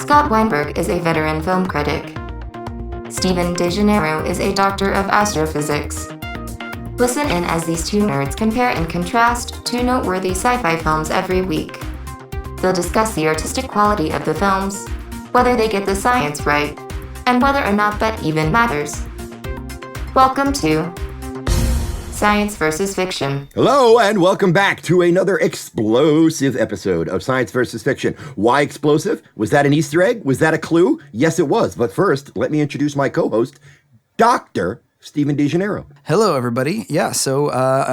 Scott Weinberg is a veteran film critic. Stephen DeGennaro is a doctor of astrophysics. Listen in as these two nerds compare and contrast two noteworthy sci-fi films every week. They'll discuss the artistic quality of the films, whether they get the science right, and whether or not that even matters. Welcome to Science versus Fiction. Hello, and welcome back to another explosive episode of Science versus Fiction. Why explosive? Was that an Easter egg? Was that a clue? Yes, it was. But first, let me introduce my co-host, Dr. Stephen DeGennaro. Hello, everybody. So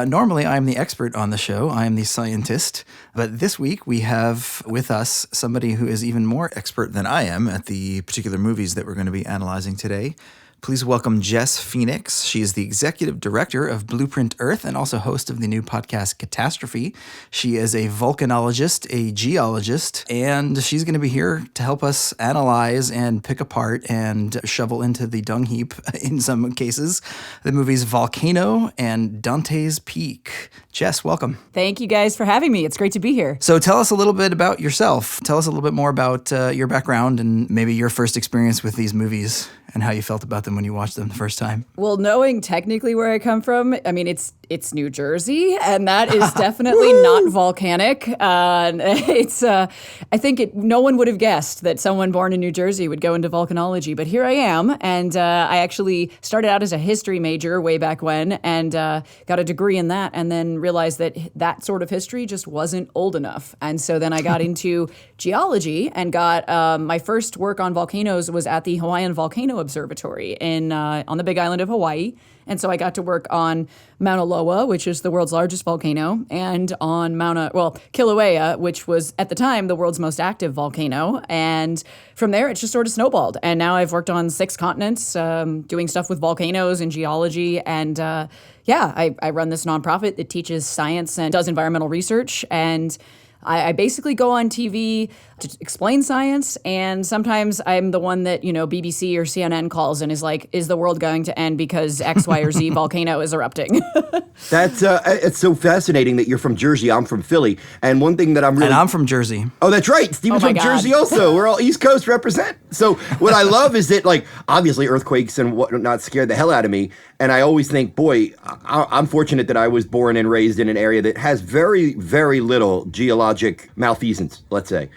normally I'm the expert on the show. I am the scientist. But this week we have with us somebody who is even more expert than I am at the particular movies that we're going to be analyzing today. Please welcome Jess Phoenix. She is the executive director of Blueprint Earth and also host of the new podcast Catastrophe. She is a volcanologist, a geologist, and she's going to be here to help us analyze and pick apart and shovel into the dung heap, in some cases, the movies Volcano and Dante's Peak. Jess, welcome. Thank you guys for having me. It's great to be here. So tell us a little bit about yourself. Tell us a little bit more about your background and maybe your first experience with these movies and how you felt about them when you watched them the first time. Well, knowing technically where I come from, I mean, it's New Jersey, and that is definitely not volcanic. I think no one would have guessed that someone born in New Jersey would go into volcanology, but here I am, and I actually started out as a history major way back when, and got a degree in that, and then realized that sort of history just wasn't old enough. And so then I got into geology and got my first work on volcanoes was at the Hawaiian Volcano Observatory on the Big Island of Hawaii. And so I got to work on Mauna Loa, which is the world's largest volcano, and on Kilauea, which was at the time the world's most active volcano. And from there, it just sort of snowballed. And now I've worked on 6 continents, doing stuff with volcanoes and geology. And I run this nonprofit that teaches science and does environmental research. And I basically go on TV to explain science, and sometimes I'm the one that, BBC or CNN calls and is like, is the world going to end because X, Y, or Z volcano is erupting? That's it's so fascinating that you're from Jersey. I'm from Philly. And one thing that And I'm from Jersey. Oh, that's right. Stephen's from Jersey also. We're all East Coast represent. So what I love is that, obviously earthquakes and whatnot scared the hell out of me. And I always think, boy, I'm fortunate that I was born and raised in an area that has very, very little geologic malfeasance, let's say.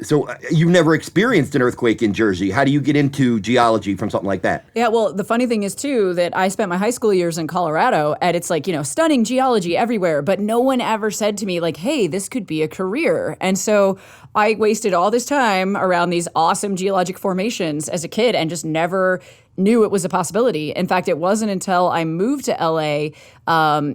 So you've never experienced an earthquake in Jersey. How do you get into geology from something like that? Yeah, well, the funny thing is, too, that I spent my high school years in Colorado, and it's stunning geology everywhere, but no one ever said to me, hey, this could be a career. And so I wasted all this time around these awesome geologic formations as a kid and just never knew it was a possibility. In fact, it wasn't until I moved to LA.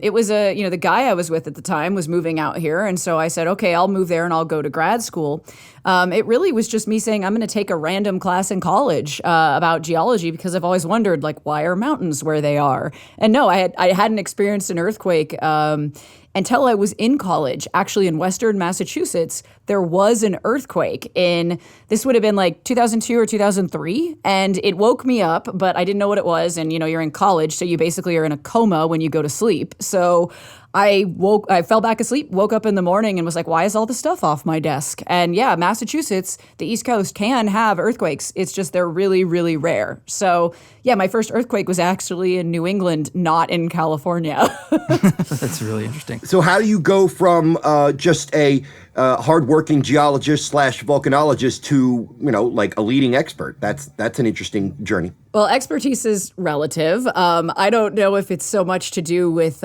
It was the guy I was with at the time was moving out here. And so I said, okay, I'll move there and I'll go to grad school. It really was just me saying, I'm going to take a random class in college about geology because I've always wondered, why are mountains where they are? And no, I hadn't experienced an earthquake until I was in college. Actually, in Western Massachusetts, there was an earthquake this would have been 2002 or 2003, and it woke me up, but I didn't know what it was. And, you're in college, so you basically are in a coma when you go to sleep. So I fell back asleep, woke up in the morning and was like, why is all this stuff off my desk? And yeah, Massachusetts, the East Coast can have earthquakes. It's just they're really, really rare. So yeah, my first earthquake was actually in New England, not in California. That's really interesting. So how do you go from just a hardworking geologist / volcanologist to, a leading expert? That's an interesting journey. Well, expertise is relative. I don't know if it's so much to do with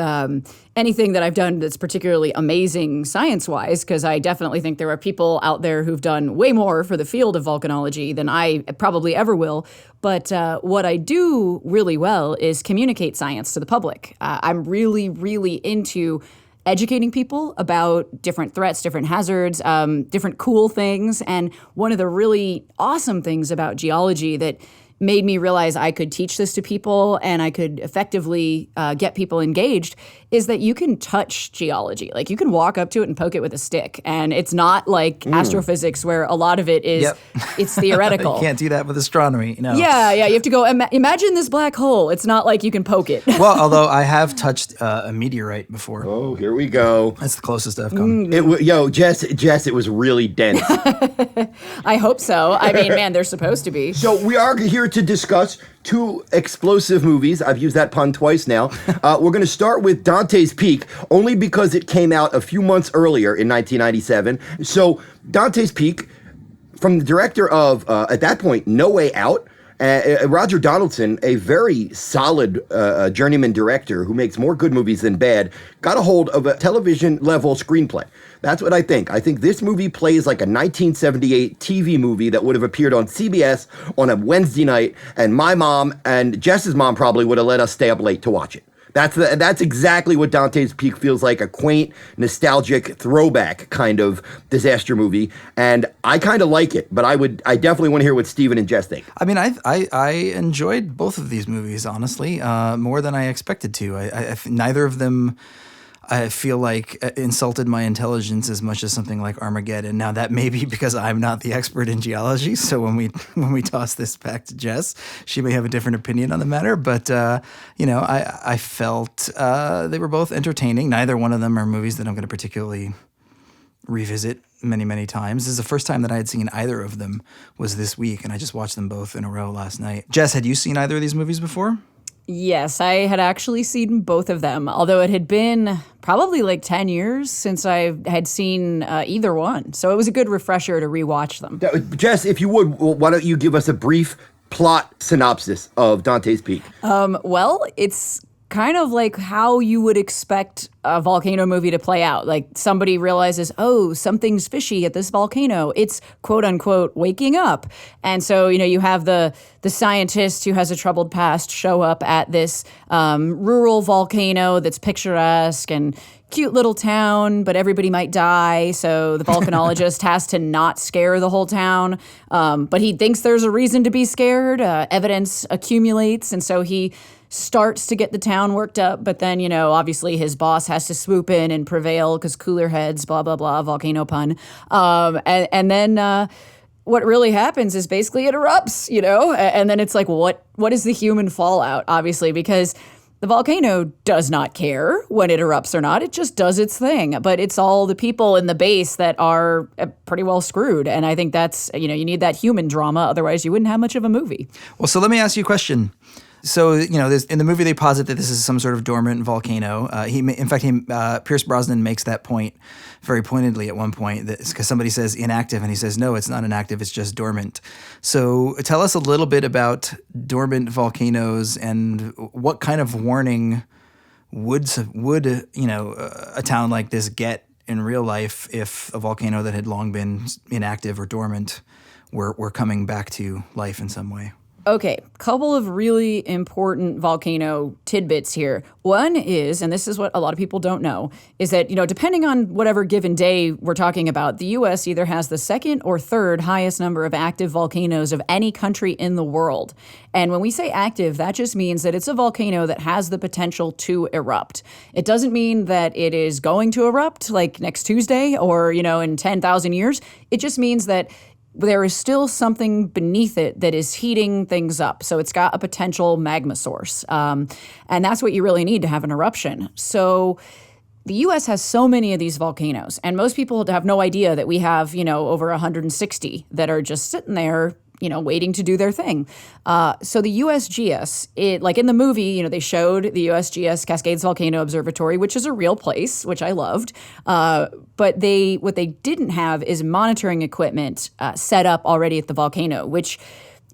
anything that I've done that's particularly amazing science-wise, because I definitely think there are people out there who've done way more for the field of volcanology than I probably ever will. But what I do really well is communicate science to the public. I'm really, really into educating people about different threats, different hazards, different cool things. And one of the really awesome things about geology that made me realize I could teach this to people and I could effectively get people engaged is that you can touch geology. Like you can walk up to it and poke it with a stick. And it's not like astrophysics where a lot of it is, it's theoretical. You can't do that with astronomy, no. Yeah, you have to go, imagine this black hole. It's not like you can poke it. Well, although I have touched a meteorite before. Oh, here we go. That's the closest I've come. Jess, it was really dense. I hope so. I mean, man, they're supposed to be. So we are here to discuss two explosive movies. I've used that pun twice now. We're going to start with Dante's Peak, only because it came out a few months earlier in 1997. So Dante's Peak, from the director of, at that point, No Way Out, Roger Donaldson, a very solid journeyman director who makes more good movies than bad, got a hold of a television-level screenplay. That's what I think. I think this movie plays like a 1978 TV movie that would have appeared on CBS on a Wednesday night, and my mom and Jess's mom probably would have let us stay up late to watch it. That's exactly what Dante's Peak feels like, a quaint, nostalgic throwback kind of disaster movie. And I kind of like it, but I definitely want to hear what Steven and Jess think. I mean, I enjoyed both of these movies, honestly, more than I expected to. Neither of them, I feel like, insulted my intelligence as much as something like Armageddon. Now, that may be because I'm not the expert in geology, so when we toss this back to Jess, she may have a different opinion on the matter. But, I felt they were both entertaining. Neither one of them are movies that I'm going to particularly revisit many, many times. This is the first time that I had seen either of them was this week, and I just watched them both in a row last night. Jess, had you seen either of these movies before? Yes, I had actually seen both of them, although it had been probably like 10 years since I had seen either one. So it was a good refresher to rewatch them. Jess, if you would, why don't you give us a brief plot synopsis of Dante's Peak? Well, it's kind of like how you would expect a volcano movie to play out. Like somebody realizes, oh, something's fishy at this volcano. It's quote unquote waking up. And so, you have the scientist who has a troubled past show up at this rural volcano that's picturesque and cute little town, but everybody might die. So the volcanologist has to not scare the whole town. But he thinks there's a reason to be scared. Evidence accumulates. And so he starts to get the town worked up, but then, obviously his boss has to swoop in and prevail because cooler heads, blah, blah, blah, volcano pun. And then what really happens is basically it erupts, and then it's like, what is the human fallout, obviously, because the volcano does not care when it erupts or not. It just does its thing. But it's all the people in the base that are pretty well screwed. And I think that's, you need that human drama. Otherwise, you wouldn't have much of a movie. Well, so let me ask you a question. So, in the movie, they posit that this is some sort of dormant volcano. Pierce Brosnan makes that point very pointedly at one point, because somebody says inactive, and he says, no, it's not inactive, it's just dormant. So tell us a little bit about dormant volcanoes and what kind of warning would a town like this get in real life if a volcano that had long been inactive or dormant were coming back to life in some way? Okay, couple of really important volcano tidbits here. One is, and this is what a lot of people don't know, is that, depending on whatever given day we're talking about, the U.S. either has the second or third highest number of active volcanoes of any country in the world. And when we say active, that just means that it's a volcano that has the potential to erupt. It doesn't mean that it is going to erupt like next Tuesday or, in 10,000 years. It just means that there is still something beneath it that is heating things up. So it's got a potential magma source. And that's what you really need to have an eruption. So the U.S. has so many of these volcanoes, and most people have no idea that we have, over 160 that are just sitting there, waiting to do their thing. So the USGS, like in the movie, they showed the USGS Cascades Volcano Observatory, which is a real place, which I loved. But what they didn't have is monitoring equipment set up already at the volcano, which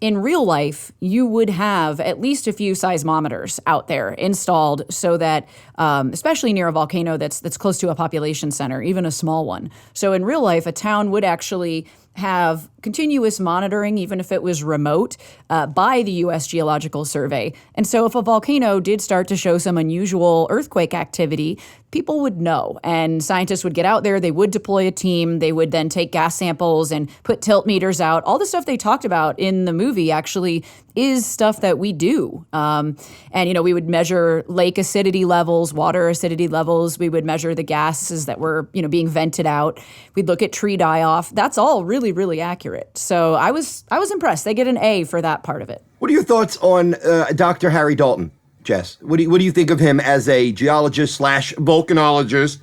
in real life, you would have at least a few seismometers out there installed so that, especially near a volcano that's close to a population center, even a small one. So in real life, a town would actually have continuous monitoring, even if it was remote, by the U.S. Geological Survey. And so if a volcano did start to show some unusual earthquake activity, people would know. And scientists would get out there, they would deploy a team, they would then take gas samples and put tilt meters out. All the stuff they talked about in the movie actually is stuff that we do. And, we would measure lake acidity levels, water acidity levels. We would measure the gases that were, being vented out. We'd look at tree die-off. That's all really, really accurate. So I was impressed. They get an A for that part of it. What are your thoughts on Dr. Harry Dalton, Jess? What do you think of him as a geologist / volcanologist?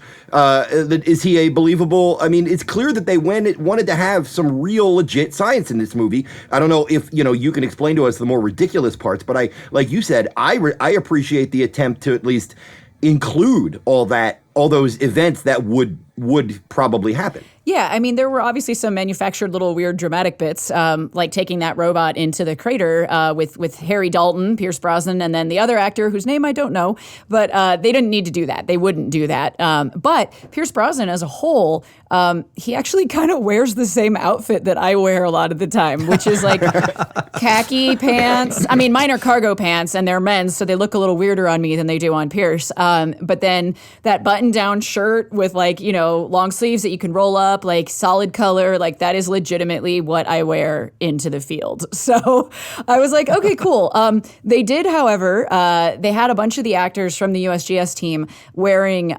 Is he a believable? I mean, it's clear that they wanted to have some real legit science in this movie. I don't know if you can explain to us the more ridiculous parts, but like you said, I appreciate the attempt to at least include all those events that would probably happen. Yeah, I mean, there were obviously some manufactured little weird dramatic bits, like taking that robot into the crater with Harry Dalton, Pierce Brosnan, and then the other actor whose name I don't know. But they didn't need to do that. They wouldn't do that. But Pierce Brosnan as a whole, he actually kind of wears the same outfit that I wear a lot of the time, which is like khaki pants. I mean, mine are cargo pants, and they're men's, so they look a little weirder on me than they do on Pierce. But then that button-down shirt with long sleeves that you can roll up, like solid color, like that is legitimately what I wear into the field. So I was like, okay, cool. They did, however, they had a bunch of the actors from the USGS team wearing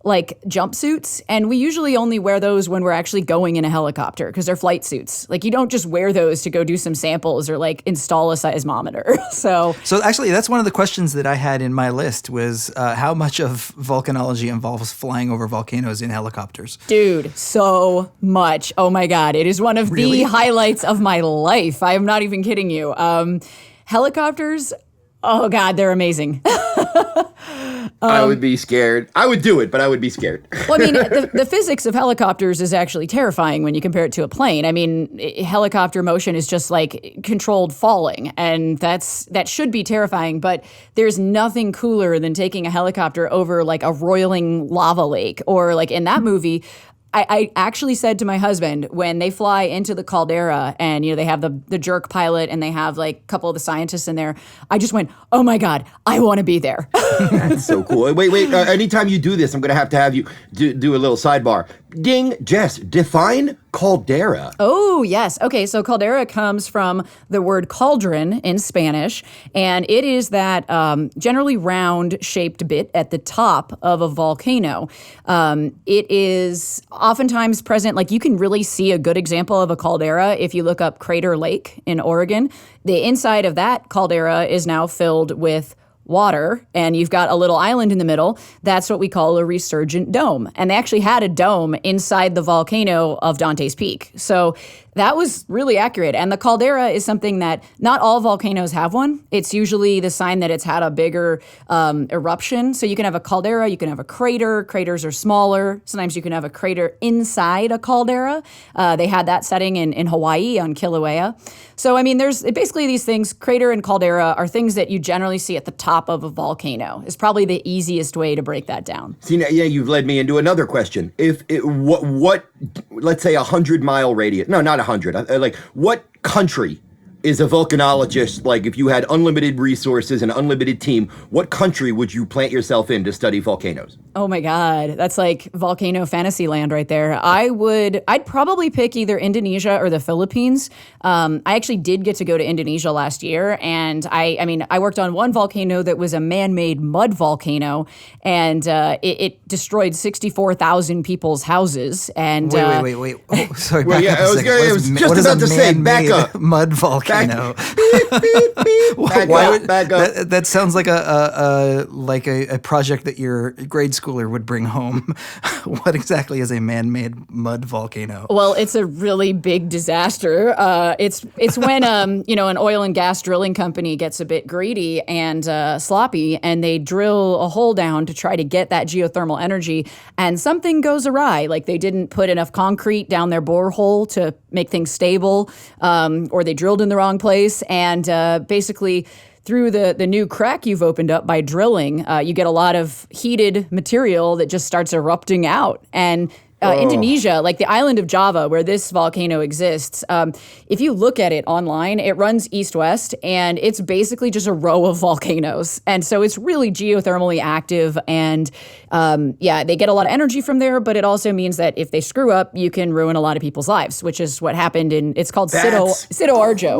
like jumpsuits, and we usually only wear those when we're actually going in a helicopter because they're flight suits. Like you don't just wear those to go do some samples or like install a seismometer. So actually, that's one of the questions that I had in my list was how much of volcanology involves flying over volcanoes in helicopters? Dude, so much. Oh my God. It is one of the highlights of my life. I am not even kidding you. Helicopters, oh God, they're amazing. I would be scared. I would do it, but I would be scared. Well, I mean, the physics of helicopters is actually terrifying when you compare it to a plane. I mean, helicopter motion is just like controlled falling, and that should be terrifying, but there's nothing cooler than taking a helicopter over like a roiling lava lake, or like in that movie, I actually said to my husband when they fly into the caldera and, they have the jerk pilot and they have like a couple of the scientists in there, I just went, oh my God, I want to be there. That's so cool. Wait. Anytime you do this, I'm going to have you do a little sidebar. Ding, Jess, define caldera. Oh, yes. Okay, so caldera comes from the word cauldron in Spanish, and it is that generally round-shaped bit at the top of a volcano. It is oftentimes present, like you can really see a good example of a caldera if you look up Crater Lake in Oregon. The inside of that caldera is now filled with water, and you've got a little island in the middle. That's what we call a resurgent dome. And they actually had a dome inside the volcano of Dante's Peak. So that was really accurate. And the caldera is something that not all volcanoes have one. It's usually the sign that it's had a bigger eruption. So you can have a caldera, you can have a crater. Craters are smaller. Sometimes you can have a crater inside a caldera. They had that setting in Hawaii on Kilauea. So, I mean, there's basically these things. Crater and caldera are things that you generally see at the top of a volcano. Is probably the easiest way to break that down. See, now, yeah, you've led me into another question. What let's say 100-mile radius, no, not 100, like what country is a volcanologist? Like if you had unlimited resources and unlimited team, what country would you plant yourself in to study volcanoes? Oh my God, that's like volcano fantasy land right there. I'd probably pick either Indonesia or the Philippines. I actually did get to go to Indonesia last year, and I worked on one volcano that was a man-made mud volcano, and it destroyed 64,000 people's houses. And wait. Oh, sorry, well, back yeah, up a second. I was just about to say, back up. Mud volcano. Beep, beep, beep. Back up. That sounds like a project that your grade schooler would bring home. What exactly is a man-made mud volcano? Well, it's a really big disaster. It's when an oil and gas drilling company gets a bit greedy and sloppy, and they drill a hole down to try to get that geothermal energy, and something goes awry. Like they didn't put enough concrete down their borehole to make things stable, or they drilled in the wrong place, and basically through the new crack you've opened up by drilling, you get a lot of heated material that just starts erupting out. And Indonesia, like the island of Java, where this volcano exists. If you look at it online, it runs east-west, and it's basically just a row of volcanoes. And so it's really geothermally active, and they get a lot of energy from there, but it also means that if they screw up, you can ruin a lot of people's lives, which is what happened it's called Sido Arjo.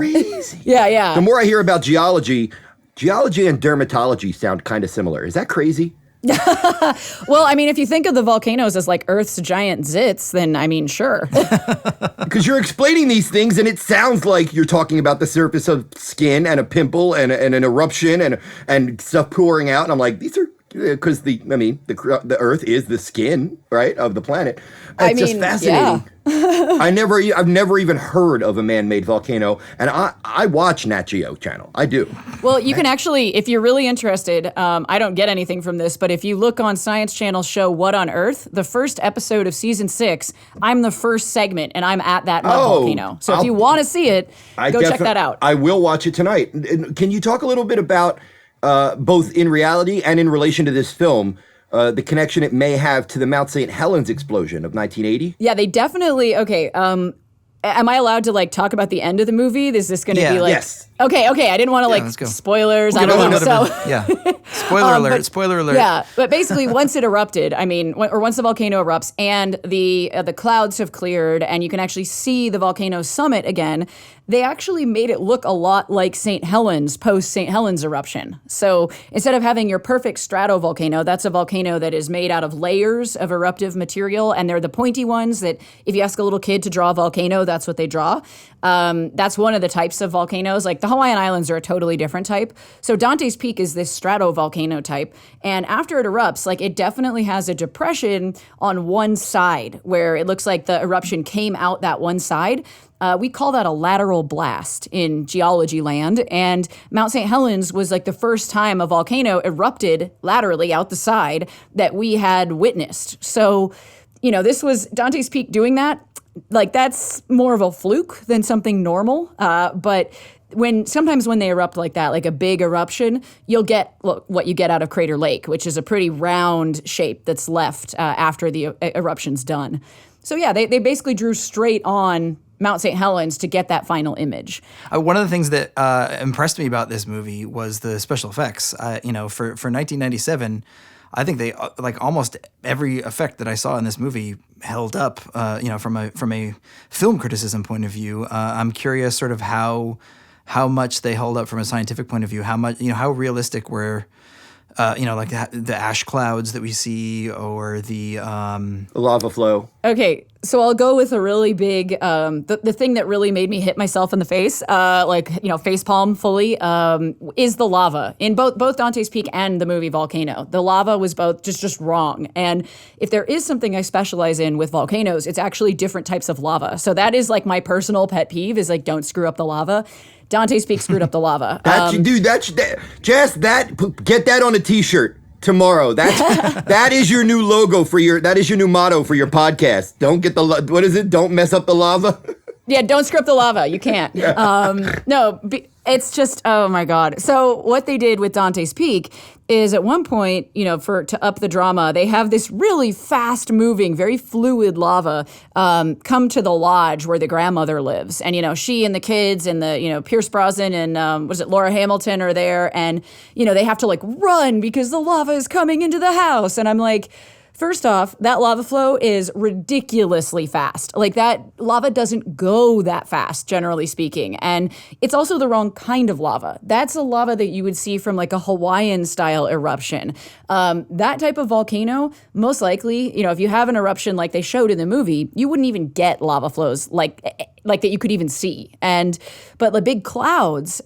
Yeah. The more I hear about geology and dermatology sound kind of similar. Is that crazy? Well, I mean, if you think of the volcanoes as like Earth's giant zits, then I mean, sure. Because you're explaining these things, and it sounds like you're talking about the surface of skin and a pimple and an eruption and stuff pouring out. And I'm like, these are because the Earth is the skin, right, of the planet. It's just fascinating. Yeah. I've never even heard of a man-made volcano, and I watch Nat Geo channel. I do. Well, you can actually, if you're really interested, I don't get anything from this, but if you look on Science Channel's show What on Earth, the first episode of season 6, I'm the first segment, and I'm at that mud volcano. So if you want to see it, go check that out. I will watch it tonight. Can you talk a little bit about both in reality and in relation to this film, the connection it may have to the Mount St. Helens explosion of 1980? Yeah, they definitely, okay, am I allowed to like talk about the end of the movie? Is this going to be like... Yes. Okay, I didn't want to spoilers. I don't know. Spoiler alert. Yeah, but basically once it erupted, once the volcano erupts and the clouds have cleared and you can actually see the volcano's summit again, they actually made it look a lot like St. Helens post St. Helens eruption. So instead of having your perfect stratovolcano, that's a volcano that is made out of layers of eruptive material, and they're the pointy ones that if you ask a little kid to draw a volcano, that's what they draw. That's one of the types of volcanoes. Like the Hawaiian Islands are a totally different type. So Dante's Peak is this stratovolcano type. And after it erupts, like it definitely has a depression on one side where it looks like the eruption came out that one side. We call that a lateral blast in geology land. And Mount St. Helens was like the first time a volcano erupted laterally out the side that we had witnessed. So, this was Dante's Peak doing that. Like that's more of a fluke than something normal. But sometimes when they erupt like that, like a big eruption, you'll get what you get out of Crater Lake, which is a pretty round shape that's left after the eruption's done. So yeah, they basically drew straight on Mount St. Helens to get that final image. One of the things that impressed me about this movie was the special effects. For 1997, I think they like almost every effect that I saw in this movie held up. From a film criticism point of view, I'm curious sort of how much they held up from a scientific point of view. How much how realistic were. Like the ash clouds that we see, or the lava flow. Okay, so I'll go with a really big, the thing that really made me hit myself in the face, face palm fully, is the lava. In both Dante's Peak and the movie Volcano, the lava was both just wrong. And if there is something I specialize in with volcanoes, it's actually different types of lava. So that is like my personal pet peeve is like, don't screw up the lava. Dante's Peak screwed up the lava. Jess, get that on a t-shirt tomorrow. That is your new logo that is your new motto for your podcast. Don't get what is it? Don't mess up the lava. Yeah, don't screw up the lava. You can't. It's just, oh my God. So what they did with Dante's Peak is at one point, to up the drama, they have this really fast moving, very fluid lava come to the lodge where the grandmother lives. And, she and the kids and the, Pierce Brosnan and Laura Hamilton are there. And, they have to like run because the lava is coming into the house. And I'm like, first off, that lava flow is ridiculously fast. Like that lava doesn't go that fast, generally speaking. And it's also the wrong kind of lava. That's a lava that you would see from like a Hawaiian style eruption. That type of volcano, most likely, if you have an eruption like they showed in the movie, you wouldn't even get lava flows like that you could even see. But the big clouds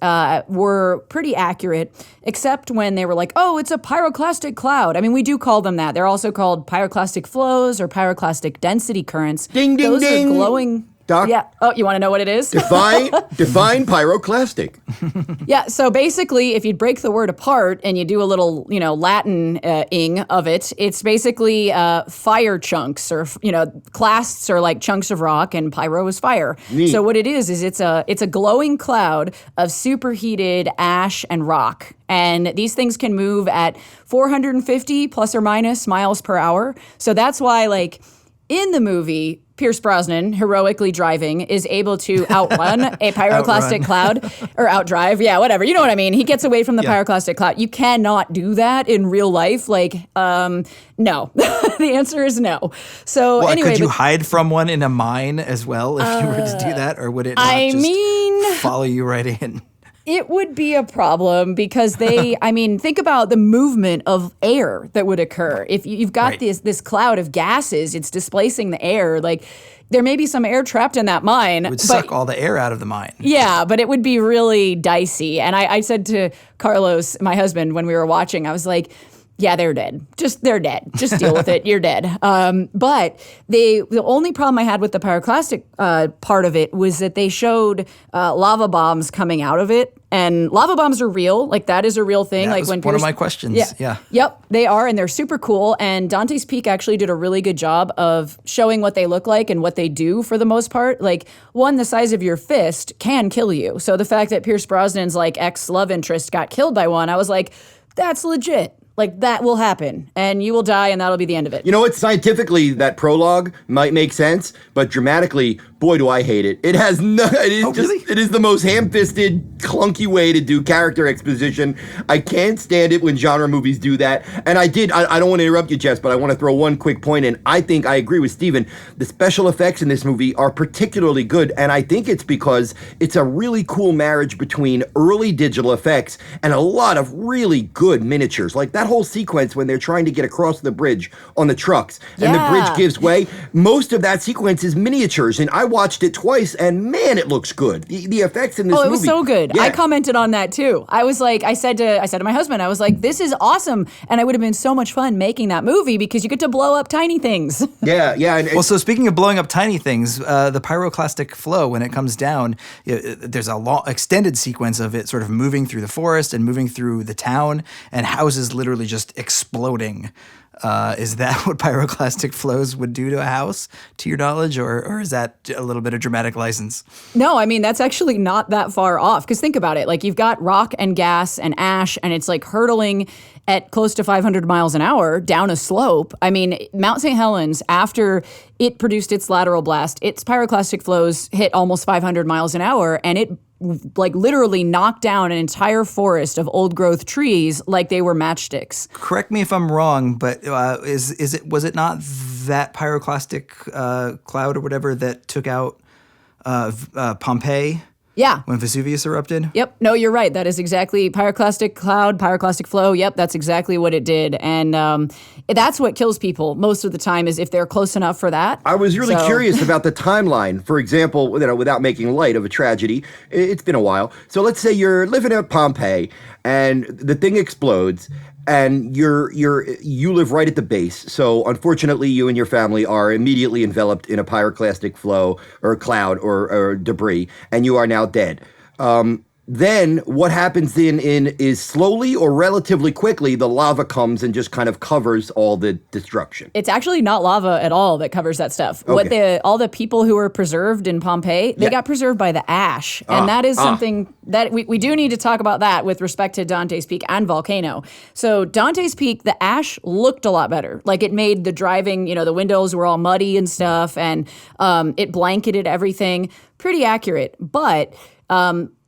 were pretty accurate, except when they were like, oh, it's a pyroclastic cloud. I mean, we do call them that. They're also called pyroclastic flows or pyroclastic density currents. Ding, ding, Those ding. are glowing. Doc, yeah. Oh, you want to know what it is? Define pyroclastic. Yeah. So basically, if you break the word apart and you do a little, Latin-ing of it, it's basically fire chunks or, clasts are like chunks of rock and pyro is fire. Neat. So what it is it's a glowing cloud of superheated ash and rock. And these things can move at 450 plus or minus miles per hour. So that's why in the movie, Pierce Brosnan, heroically driving, is able to outrun a pyroclastic cloud, or outdrive, yeah, whatever. You know what I mean? He gets away from the pyroclastic cloud. You cannot do that in real life. Like, no. The answer is no. So anyway, could you hide from one in a mine as well if you were to do that, or would it not follow you right in? It would be a problem because think about the movement of air that would occur. If you've got this cloud of gases, it's displacing the air. Like, there may be some air trapped in that mine. It would suck all the air out of the mine. Yeah, but it would be really dicey. And I said to Carlos, my husband, when we were watching, I was like, yeah, they're dead. They're dead. Just deal with it. You're dead. But the only problem I had with the pyroclastic part of it was that they showed lava bombs coming out of it. And lava bombs are real. Like, that is a real thing. That was one of my questions. Yeah. Yep, they are, and they're super cool. And Dante's Peak actually did a really good job of showing what they look like and what they do for the most part. Like, one, the size of your fist can kill you. So the fact that Pierce Brosnan's like ex-love interest got killed by one, I was like, that's legit. Like, that will happen, and you will die, and that'll be the end of it. You know what? Scientifically, that prologue might make sense, but dramatically, boy, do I hate it. It has no. It is really? It is the most ham-fisted, clunky way to do character exposition. I can't stand it when genre movies do that. And I don't want to interrupt you, Jess, but I want to throw one quick point in. I think I agree with Steven. The special effects in this movie are particularly good, and I think it's because it's a really cool marriage between early digital effects and a lot of really good miniatures. Like that whole sequence when they're trying to get across the bridge on the trucks and the bridge gives way. Most of that sequence is miniatures, and I watched it twice, and man, it looks good. The effects in this movie. Oh, it was so good. Yeah. I commented on that too. I was like, I said to my husband, I was like, this is awesome, and it would have been so much fun making that movie because you get to blow up tiny things. Yeah. Well, so speaking of blowing up tiny things, the pyroclastic flow, when it comes down, there's a long extended sequence of it sort of moving through the forest and moving through the town, and houses literally just exploding. Is that what pyroclastic flows would do to a house, to your knowledge, or is that a little bit of dramatic license? No, I mean, that's actually not that far off, because think about it. Like, you've got rock and gas and ash, and it's like hurtling at close to 500 miles an hour down a slope. I mean, Mount St. Helens, after it produced its lateral blast, its pyroclastic flows hit almost 500 miles an hour, and it like literally knocked down an entire forest of old growth trees like they were matchsticks. Correct me if I'm wrong, but was it not that pyroclastic cloud or whatever that took out Pompeii? Yeah. When Vesuvius erupted? Yep. No, you're right. That is exactly pyroclastic cloud, pyroclastic flow. Yep, that's exactly what it did. And that's what kills people most of the time, is if they're close enough for that. I was really curious about the timeline. For example, without making light of a tragedy, it's been a while. So let's say you're living at Pompeii and the thing explodes. And you live right at the base. So unfortunately, you and your family are immediately enveloped in a pyroclastic flow or cloud or debris, and you are now dead. Then what happens then is slowly or relatively quickly, the lava comes and just kind of covers all the destruction. It's actually not lava at all that covers that stuff. Okay. All the people who were preserved in Pompeii, they got preserved by the ash. And that is something that we do need to talk about that with respect to Dante's Peak and Volcano. So Dante's Peak, the ash looked a lot better. Like, it made the driving, the windows were all muddy and stuff, and it blanketed everything. Pretty accurate. But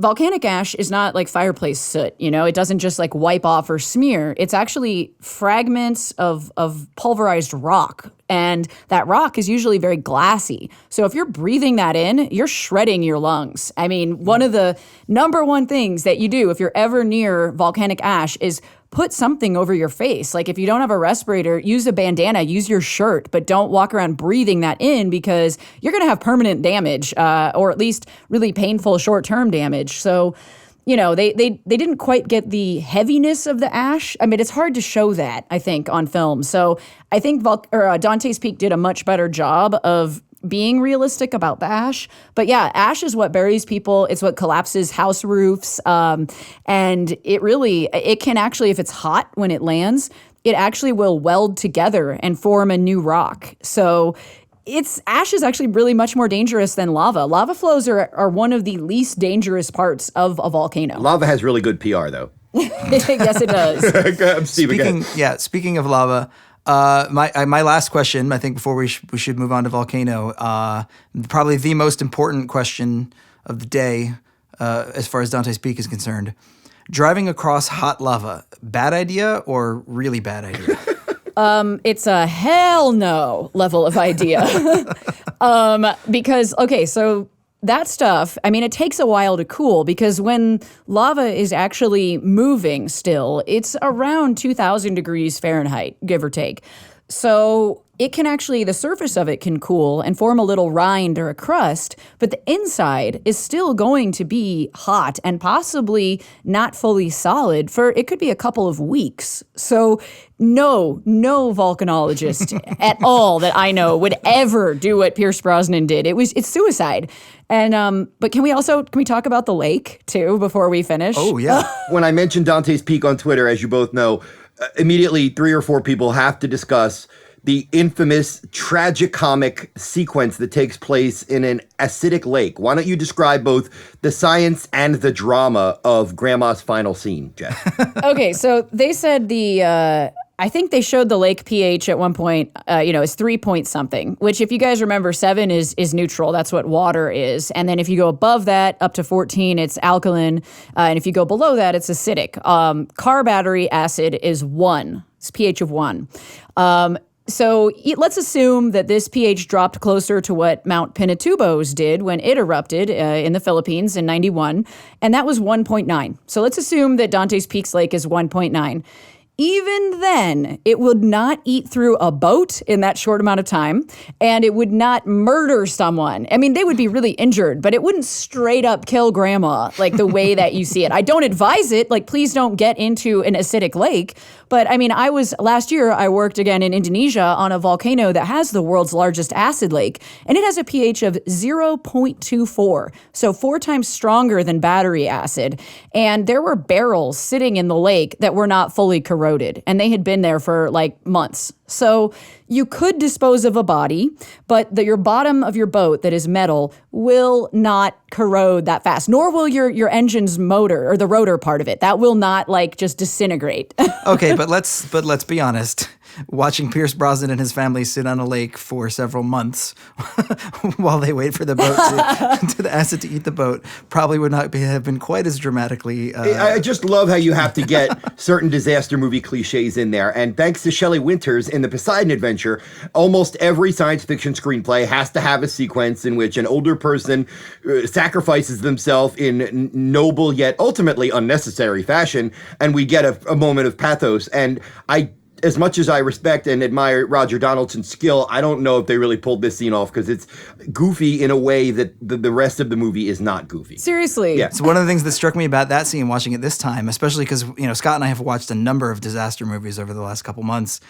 volcanic ash is not like fireplace soot, it doesn't just like wipe off or smear. It's actually fragments of pulverized rock. And that rock is usually very glassy. So if you're breathing that in, you're shredding your lungs. I mean, one of the number one things that you do if you're ever near volcanic ash is put something over your face. Like, if you don't have a respirator, use a bandana, use your shirt, but don't walk around breathing that in, because you're going to have permanent damage, or at least really painful short-term damage. So, they didn't quite get the heaviness of the ash. I mean, it's hard to show that, I think, on film. So I think Dante's Peak did a much better job of being realistic about the ash. But yeah, ash is what buries people. It's what collapses house roofs. And it can actually, if it's hot when it lands, it actually will weld together and form a new rock. So ash is actually really much more dangerous than lava. Lava flows are one of the least dangerous parts of a volcano. Lava has really good PR, though. Yes, it does. Speaking of lava, My last question, I think, before we should move on to Volcano, probably the most important question of the day, as far as Dante's Peak is concerned. Driving across hot lava, bad idea or really bad idea? It's a hell no level of idea. Because, okay, so that stuff, I mean, it takes a while to cool because when lava is actually moving still, it's around 2,000 degrees Fahrenheit, give or take. So it can actually, the surface of it can cool and form a little rind or a crust, but the inside is still going to be hot and possibly not fully solid for, it could be a couple of weeks. So no volcanologist at all that I know would ever do what Pierce Brosnan did. It's suicide. And, but can we talk about the lake too before we finish? Oh, yeah. When I mentioned Dante's Peak on Twitter, as you both know, immediately 3 or 4 people have to discuss the infamous tragicomic sequence that takes place in an acidic lake. Why don't you describe both the science and the drama of Grandma's final scene, Jess? Okay, so they said I think they showed the lake pH at one point, is 3 point something, which if you guys remember, 7 is neutral. That's what water is. And then if you go above that, up to 14, it's alkaline. And if you go below that, it's acidic. Car battery acid is 1. It's pH of 1. So let's assume that this pH dropped closer to what Mount Pinatubo's did when it erupted in the Philippines in 91, and that was 1.9. So let's assume that Dante's Peak's lake is 1.9. Even then, it would not eat through a boat in that short amount of time, and it would not murder someone. I mean, they would be really injured, but it wouldn't straight up kill grandma like the way that you see it. I don't advise it. Like, please don't get into an acidic lake. But I mean, last year, I worked again in Indonesia on a volcano that has the world's largest acid lake, and it has a pH of 0.24, so 4 times stronger than battery acid. And there were barrels sitting in the lake that were not fully corroded, and they had been there for like months. So you could dispose of a body, but your bottom of your boat that is metal will not corrode that fast, nor will your engine's motor or the rotor part of it. That will not like just disintegrate. Okay, but let's be honest. Watching Pierce Brosnan and his family sit on a lake for several months while they wait for the boat to the acid to eat the boat probably would not have been quite as dramatically. I just love how you have to get certain disaster movie cliches in there. And thanks to Shelley Winters in the Poseidon Adventure, almost every science fiction screenplay has to have a sequence in which an older person sacrifices themselves in noble yet ultimately unnecessary fashion, and we get a moment of pathos. And as much as I respect and admire Roger Donaldson's skill, I don't know if they really pulled this scene off because it's goofy in a way that the rest of the movie is not goofy. Seriously. Yeah. So one of the things that struck me about that scene watching it this time, especially because, Scott and I have watched a number of disaster movies over the last couple months.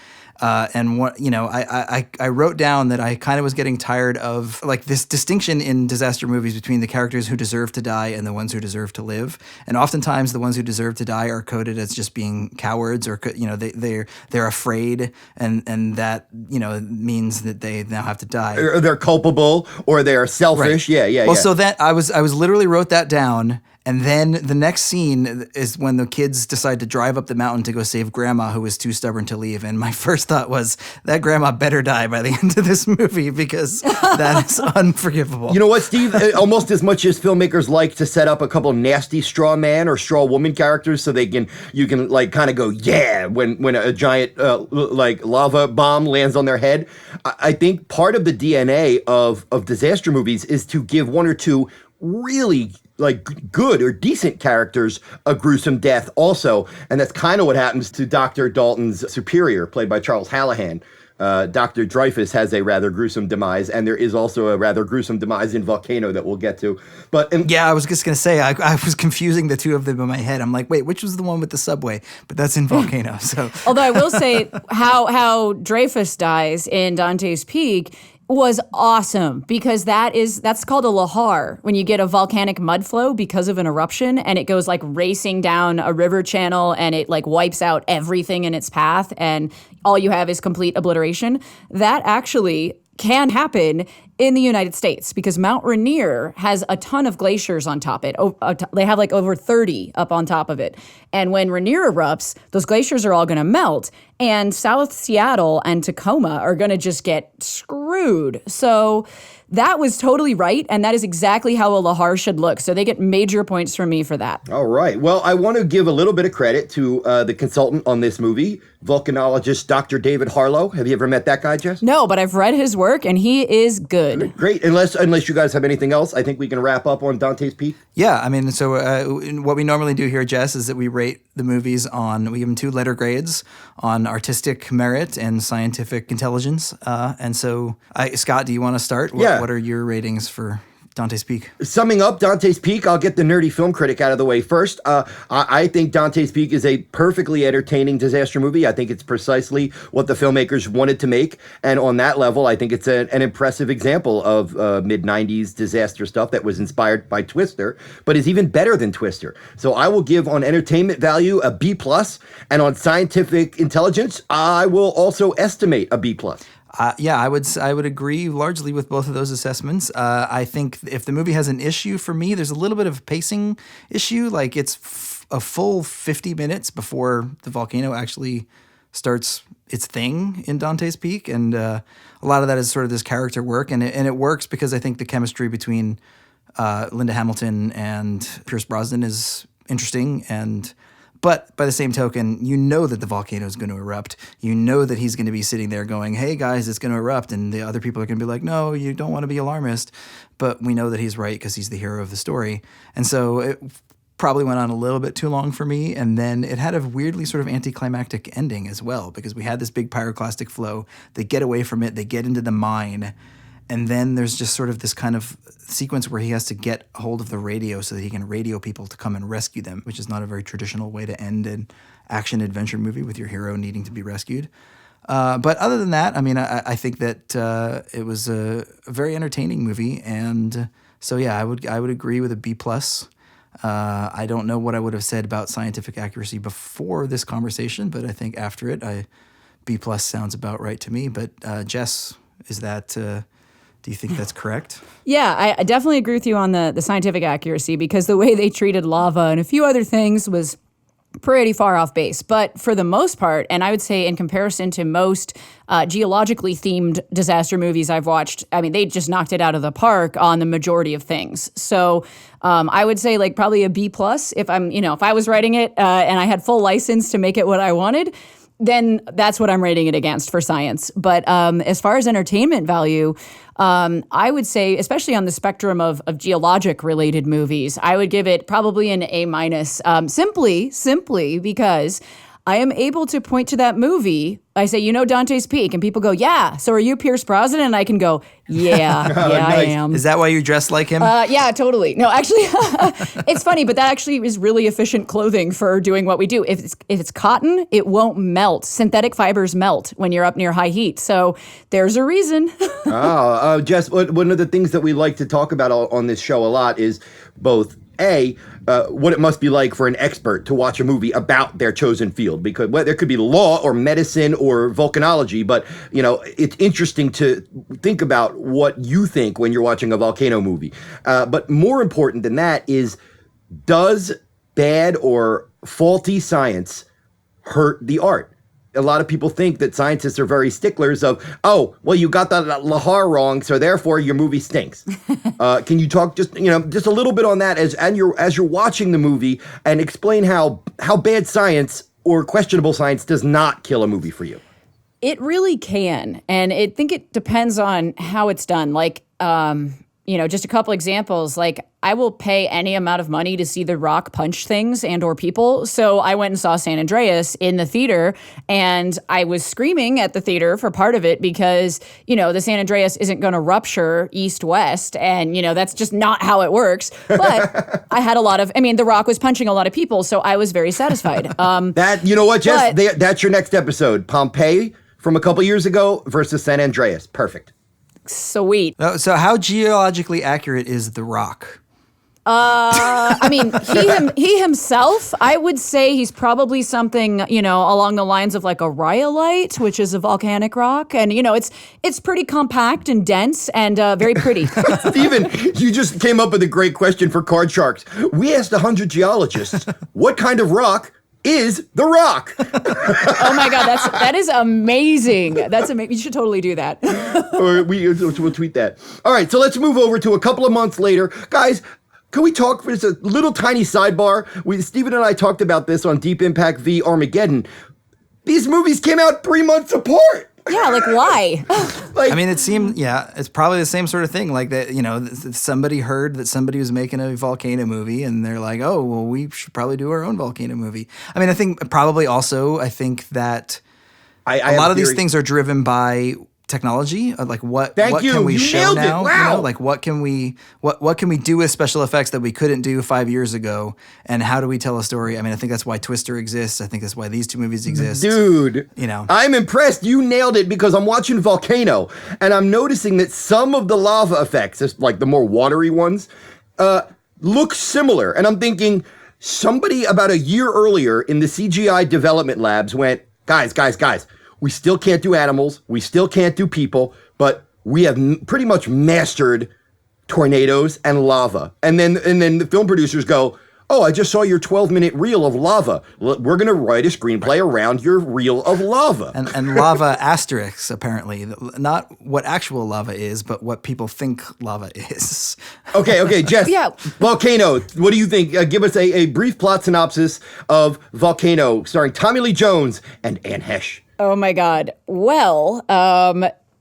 And what I wrote down that I kind of was getting tired of like this distinction in disaster movies between the characters who deserve to die and the ones who deserve to live. And oftentimes the ones who deserve to die are coded as just being cowards, or they're afraid, and that means that they now have to die. Or they're culpable, or they're selfish. Right. Yeah. Well, so that I was literally wrote that down. And then the next scene is when the kids decide to drive up the mountain to go save Grandma, who is too stubborn to leave. And my first thought was, that Grandma better die by the end of this movie, because that is unforgivable. You know what, Steve? Almost as much as filmmakers like to set up a couple nasty straw man or straw woman characters so you can like kind of go, yeah, when a giant like lava bomb lands on their head. I think part of the DNA of disaster movies is to give 1 or 2 really like good or decent characters a gruesome death also. And that's kind of what happens to Dr. Dalton's superior, played by Charles Hallahan. Dr. Dreyfus has a rather gruesome demise, and there is also a rather gruesome demise in Volcano that we'll get to. But I was just going to say, I was confusing the two of them in my head. I'm like, wait, which was the one with the subway? But that's in Volcano. So, although I will say how Dreyfus dies in Dante's Peak was awesome, because that's called a lahar, when you get a volcanic mud flow because of an eruption and it goes like racing down a river channel and it like wipes out everything in its path and all you have is complete obliteration. That actually can happen in the United States because Mount Rainier has a ton of glaciers on top of it. They have like over 30 up on top of it. And when Rainier erupts, those glaciers are all going to melt. And South Seattle and Tacoma are going to just get screwed. So that was totally right. And that is exactly how a lahar should look. So they get major points from me for that. All right. Well, I want to give a little bit of credit to the consultant on this movie, volcanologist Dr. David Harlow. Have you ever met that guy, Jess? No, but I've read his work and he is good. Great. Unless you guys have anything else, I think we can wrap up on Dante's Peak. Yeah. I mean, so what we normally do here, Jess, is that we rate the movies we give them 2 letter grades on artistic merit and scientific intelligence. And so, Scott, do you want to start? Yeah. What are your ratings for Dante's Peak? Summing up Dante's Peak, I'll get the nerdy film critic out of the way first. I think Dante's Peak is a perfectly entertaining disaster movie. I think it's precisely what the filmmakers wanted to make. And on that level, I think it's an impressive example of mid-90s disaster stuff that was inspired by Twister, but is even better than Twister. So I will give on entertainment value a B+, and on scientific intelligence, I will also estimate a B+. Yeah, I would agree largely with both of those assessments. I think if the movie has an issue for me, there's a little bit of a pacing issue. Like it's a full 50 minutes before the volcano actually starts its thing in Dante's Peak, and a lot of that is sort of this character work, and it works because I think the chemistry between Linda Hamilton and Pierce Brosnan is interesting. But by the same token, you know that the volcano is going to erupt. You know that he's going to be sitting there going, hey, guys, it's going to erupt. And the other people are going to be like, no, you don't want to be alarmist. But we know that he's right because he's the hero of the story. And so it probably went on a little bit too long for me. And then it had a weirdly sort of anticlimactic ending as well, because we had this big pyroclastic flow. They get away from it. They get into the mine. And then there's just sort of this kind of sequence where he has to get hold of the radio so that he can radio people to come and rescue them, which is not a very traditional way to end an action-adventure movie with your hero needing to be rescued. But other than that, I mean, I think that it was a very entertaining movie. And so, yeah, I would agree with a B+. I don't know what I would have said about scientific accuracy before this conversation, but I think after it, B+ sounds about right to me. But Jess, is that... do you think that's correct? Yeah, I definitely agree with you on the scientific accuracy, because the way they treated lava and a few other things was pretty far off base. But for the most part, and I would say in comparison to most geologically themed disaster movies I've watched, I mean, they just knocked it out of the park on the majority of things. So I would say like probably a B+ if I was writing it and I had full license to make it what I wanted. Then that's what I'm rating it against for science. But as far as entertainment value, I would say, especially on the spectrum of geologic-related movies, I would give it probably an A-, simply because I am able to point to that movie. I say, Dante's Peak, and people go, yeah. So are you Pierce Brosnan? And I can go, yeah, Nice. I am. Is that why you dress like him? Yeah, totally. No, actually, it's funny, but that actually is really efficient clothing for doing what we do. If it's cotton, it won't melt. Synthetic fibers melt when you're up near high heat. So there's a reason. Jess, one of the things that we like to talk about on this show a lot is both what it must be like for an expert to watch a movie about their chosen field, because there could be law or medicine or volcanology, but it's interesting to think about what you think when you're watching a volcano movie. But more important than that is, does bad or faulty science hurt the art? A lot of people think that scientists are very sticklers of, you got that lahar wrong, so therefore your movie stinks. Can you talk just a little bit on that as you're watching the movie, and explain how bad science or questionable science does not kill a movie for you? It really can, and I think it depends on how it's done. Like, just a couple examples. Like, I will pay any amount of money to see The Rock punch things and or people. So I went and saw San Andreas in the theater, and I was screaming at the theater for part of it because, the San Andreas isn't going to rupture east-west, and, that's just not how it works. But I had The Rock was punching a lot of people, so I was very satisfied. Jess? That's your next episode. Pompeii from a couple years ago versus San Andreas. Perfect. Sweet. So how geologically accurate is The Rock? I mean, he himself, I would say he's probably something, along the lines of like a rhyolite, which is a volcanic rock. And, it's pretty compact and dense and very pretty. Steven, you just came up with a great question for Card Sharks. We asked 100 geologists, what kind of rock is the rock? Oh my God, that is amazing. That's amazing. You should totally do that. Or we'll tweet that. All right, so let's move over to a couple of months later. Guys, can we talk for just a little tiny sidebar? Steven and I talked about this on Deep Impact v Armageddon. These movies came out 3 months apart. Yeah, like why? I mean, it's probably the same sort of thing. Like that, somebody heard that somebody was making a volcano movie, and they're like, "Oh, well, we should probably do our own volcano movie." I mean, I think that a lot of these things are driven by technology. Like what can we show now? Wow. Like what can we do with special effects that we couldn't do 5 years ago? And how do we tell a story? I mean, I think that's why Twister exists. I think that's why these two movies exist. Dude, I'm impressed. You nailed it, because I'm watching Volcano and I'm noticing that some of the lava effects, like the more watery ones, look similar. And I'm thinking somebody about a year earlier in the CGI development labs went, guys, we still can't do animals. We still can't do people, but we have pretty much mastered tornadoes and lava. And then the film producers go, oh, I just saw your 12-minute reel of lava. We're going to write a screenplay around your reel of lava. And lava asterisks, apparently. Not what actual lava is, but what people think lava is. Okay, Jess. Yeah. Volcano, what do you think? Give us a brief plot synopsis of Volcano, starring Tommy Lee Jones and Anne Hesh. Oh my God. Well,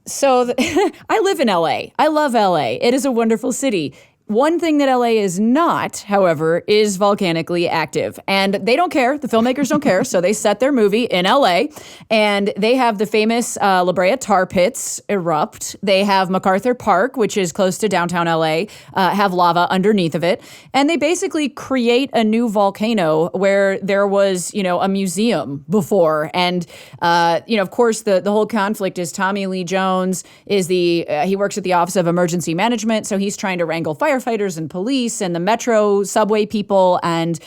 so I live in LA. I love LA. It is a wonderful city. One thing that LA is not, however, is volcanically active. And they don't care. The filmmakers don't care. So they set their movie in LA. And they have the famous La Brea tar pits erupt. They have MacArthur Park, which is close to downtown LA, have lava underneath of it. And they basically create a new volcano where there was, a museum before. And, of course, the whole conflict is Tommy Lee Jones is he works at the Office of Emergency Management. So he's trying to wrangle firefighters and police and the metro subway people and,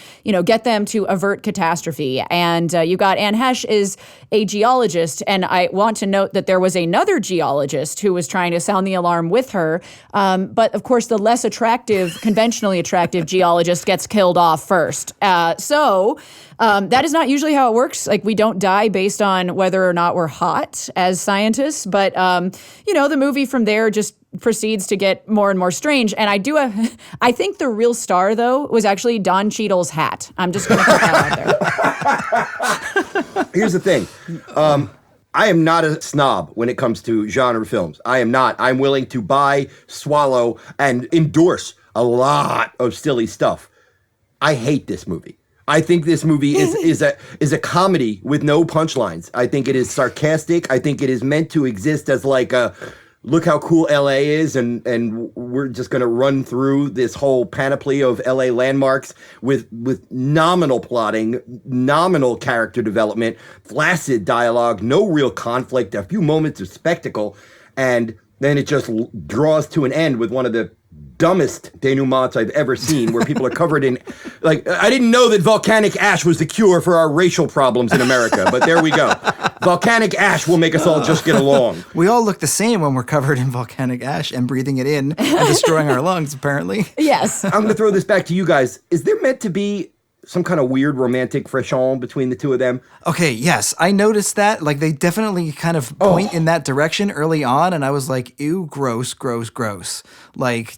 get them to avert catastrophe. And you got Anne Hesh is a geologist. And I want to note that there was another geologist who was trying to sound the alarm with her. But of course, the less attractive, conventionally attractive geologist gets killed off first. So that is not usually how it works. Like, we don't die based on whether or not we're hot as scientists. But, the movie from there just proceeds to get more and more strange. And I think the real star, though, was actually Don Cheadle's hat. I'm just going to put that out there. Here's the thing. I am not a snob when it comes to genre films. I am not. I'm willing to buy, swallow, and endorse a lot of silly stuff. I hate this movie. I think this movie is a comedy with no punchlines. I think it is sarcastic. I think it is meant to exist as like a look how cool LA is, and we're just going to run through this whole panoply of LA landmarks with nominal plotting, nominal character development, flaccid dialogue, no real conflict, a few moments of spectacle, and then it just draws to an end with one of the dumbest denouements I've ever seen, where people are covered in, like, I didn't know that volcanic ash was the cure for our racial problems in America, but there we go. Volcanic ash will make us all just get along. We all look the same when we're covered in volcanic ash and breathing it in and destroying our lungs, apparently. Yes. I'm going to throw this back to you guys. Is there meant to be some kind of weird romantic frisson between the two of them? Okay, yes. I noticed that. Like, they definitely kind of point in that direction early on, and I was like, ew, gross, gross, gross. Like,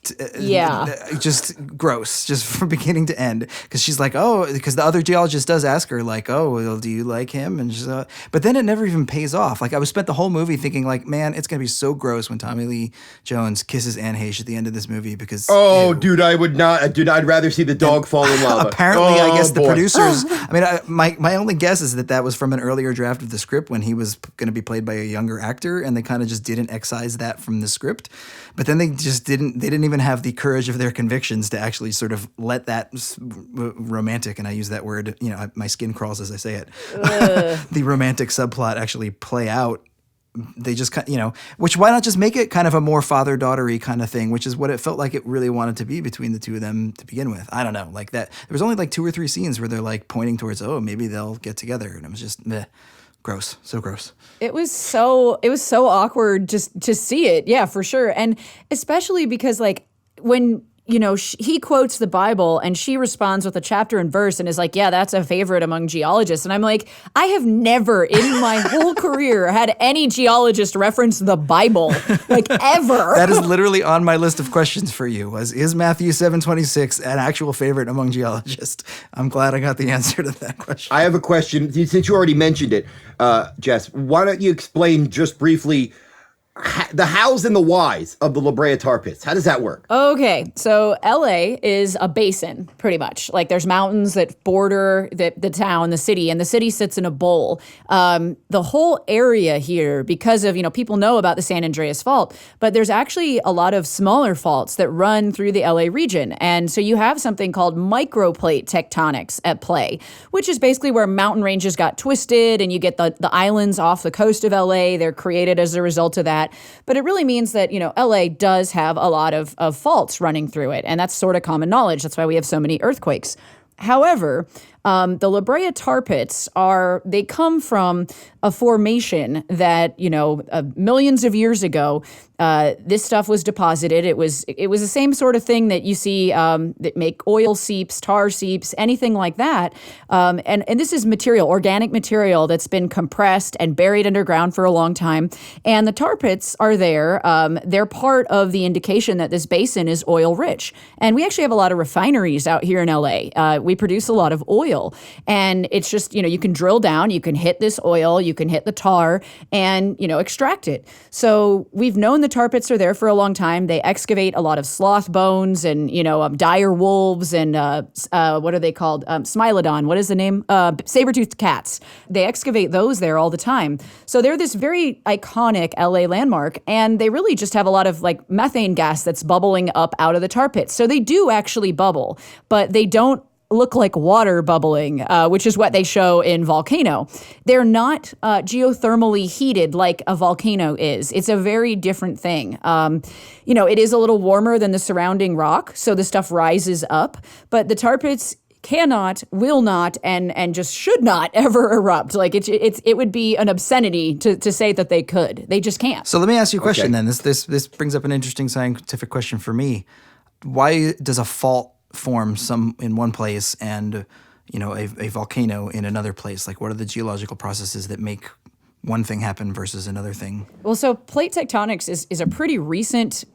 just gross, just from beginning to end. Because she's like, oh, because the other geologist does ask her, like, oh, well, do you like him? And she's but then it never even pays off. Like, I spent the whole movie thinking, like, man, it's going to be so gross when Tommy Lee Jones kisses Anne Heche at the end of this movie, because... Oh, dude, I would not. Dude, I'd rather see the dog fall in lava. Apparently, I guess the producers... I mean, my only guess is that was from an earlier draft of the script when he was going to be played by a younger actor, and they kind of just didn't excise that from the script. But then they didn't even have the courage of their convictions to actually sort of let that romantic, and I use that word, my skin crawls as I say it, the romantic subplot actually play out they just, which why not just make it kind of a more father-daughter-y kind of thing, which is what it felt like it really wanted to be between the two of them to begin with. I don't know, like that. There was only like 2 or 3 scenes where they're like pointing towards, oh, maybe they'll get together. And it was just meh. Gross. So gross. It was so awkward just to see it. Yeah, for sure. And especially because like when he quotes the Bible and she responds with a chapter and verse and is like, yeah, that's a favorite among geologists. And I'm like, I have never in my whole career had any geologist reference the Bible, like ever. That is literally on my list of questions for you. Is Matthew 7:26 an actual favorite among geologists? I'm glad I got the answer to that question. I have a question. Since you already mentioned it, Jess, why don't you explain just briefly the hows and the whys of the La Brea tar pits? How does that work? Okay, so LA is a basin, pretty much. Like there's mountains that border the town, the city, and the city sits in a bowl. The whole area here, because of, people know about the San Andreas Fault, but there's actually a lot of smaller faults that run through the LA region. And so you have something called microplate tectonics at play, which is basically where mountain ranges got twisted and you get the islands off the coast of LA. They're created as a result of that. But it really means that, LA does have a lot of faults running through it. And that's sort of common knowledge. That's why we have so many earthquakes. However, the La Brea tar pits they come from a formation that, millions of years ago, this stuff was deposited. It was the same sort of thing that you see that make oil seeps, tar seeps, anything like that. And this is organic material that's been compressed and buried underground for a long time. And the tar pits are there. They're part of the indication that this basin is oil rich. And we actually have a lot of refineries out here in LA. We produce a lot of oil. And it's just, you can drill down, you can hit this oil, you can hit the tar and, extract it. So we've known the tar pits are there for a long time. They excavate a lot of sloth bones and, dire wolves and what are they called? Smilodon. What is the name? Saber-toothed cats. They excavate those there all the time. So they're this very iconic LA landmark, and they really just have a lot of like methane gas that's bubbling up out of the tar pits. So they do actually bubble, but they don't look like water bubbling, which is what they show in Volcano. They're not geothermally heated like a volcano is. It's a very different thing. It is a little warmer than the surrounding rock, so the stuff rises up, but the tar pits cannot, will not, and just should not ever erupt. Like it would be an obscenity to say that they could. They just can't. So let me ask you a question then. This brings up an interesting scientific question for me. Why does a fault form some in one place and a volcano in another place? Like, what are the geological processes that make one thing happen versus another thing? Well, so plate tectonics is a pretty recent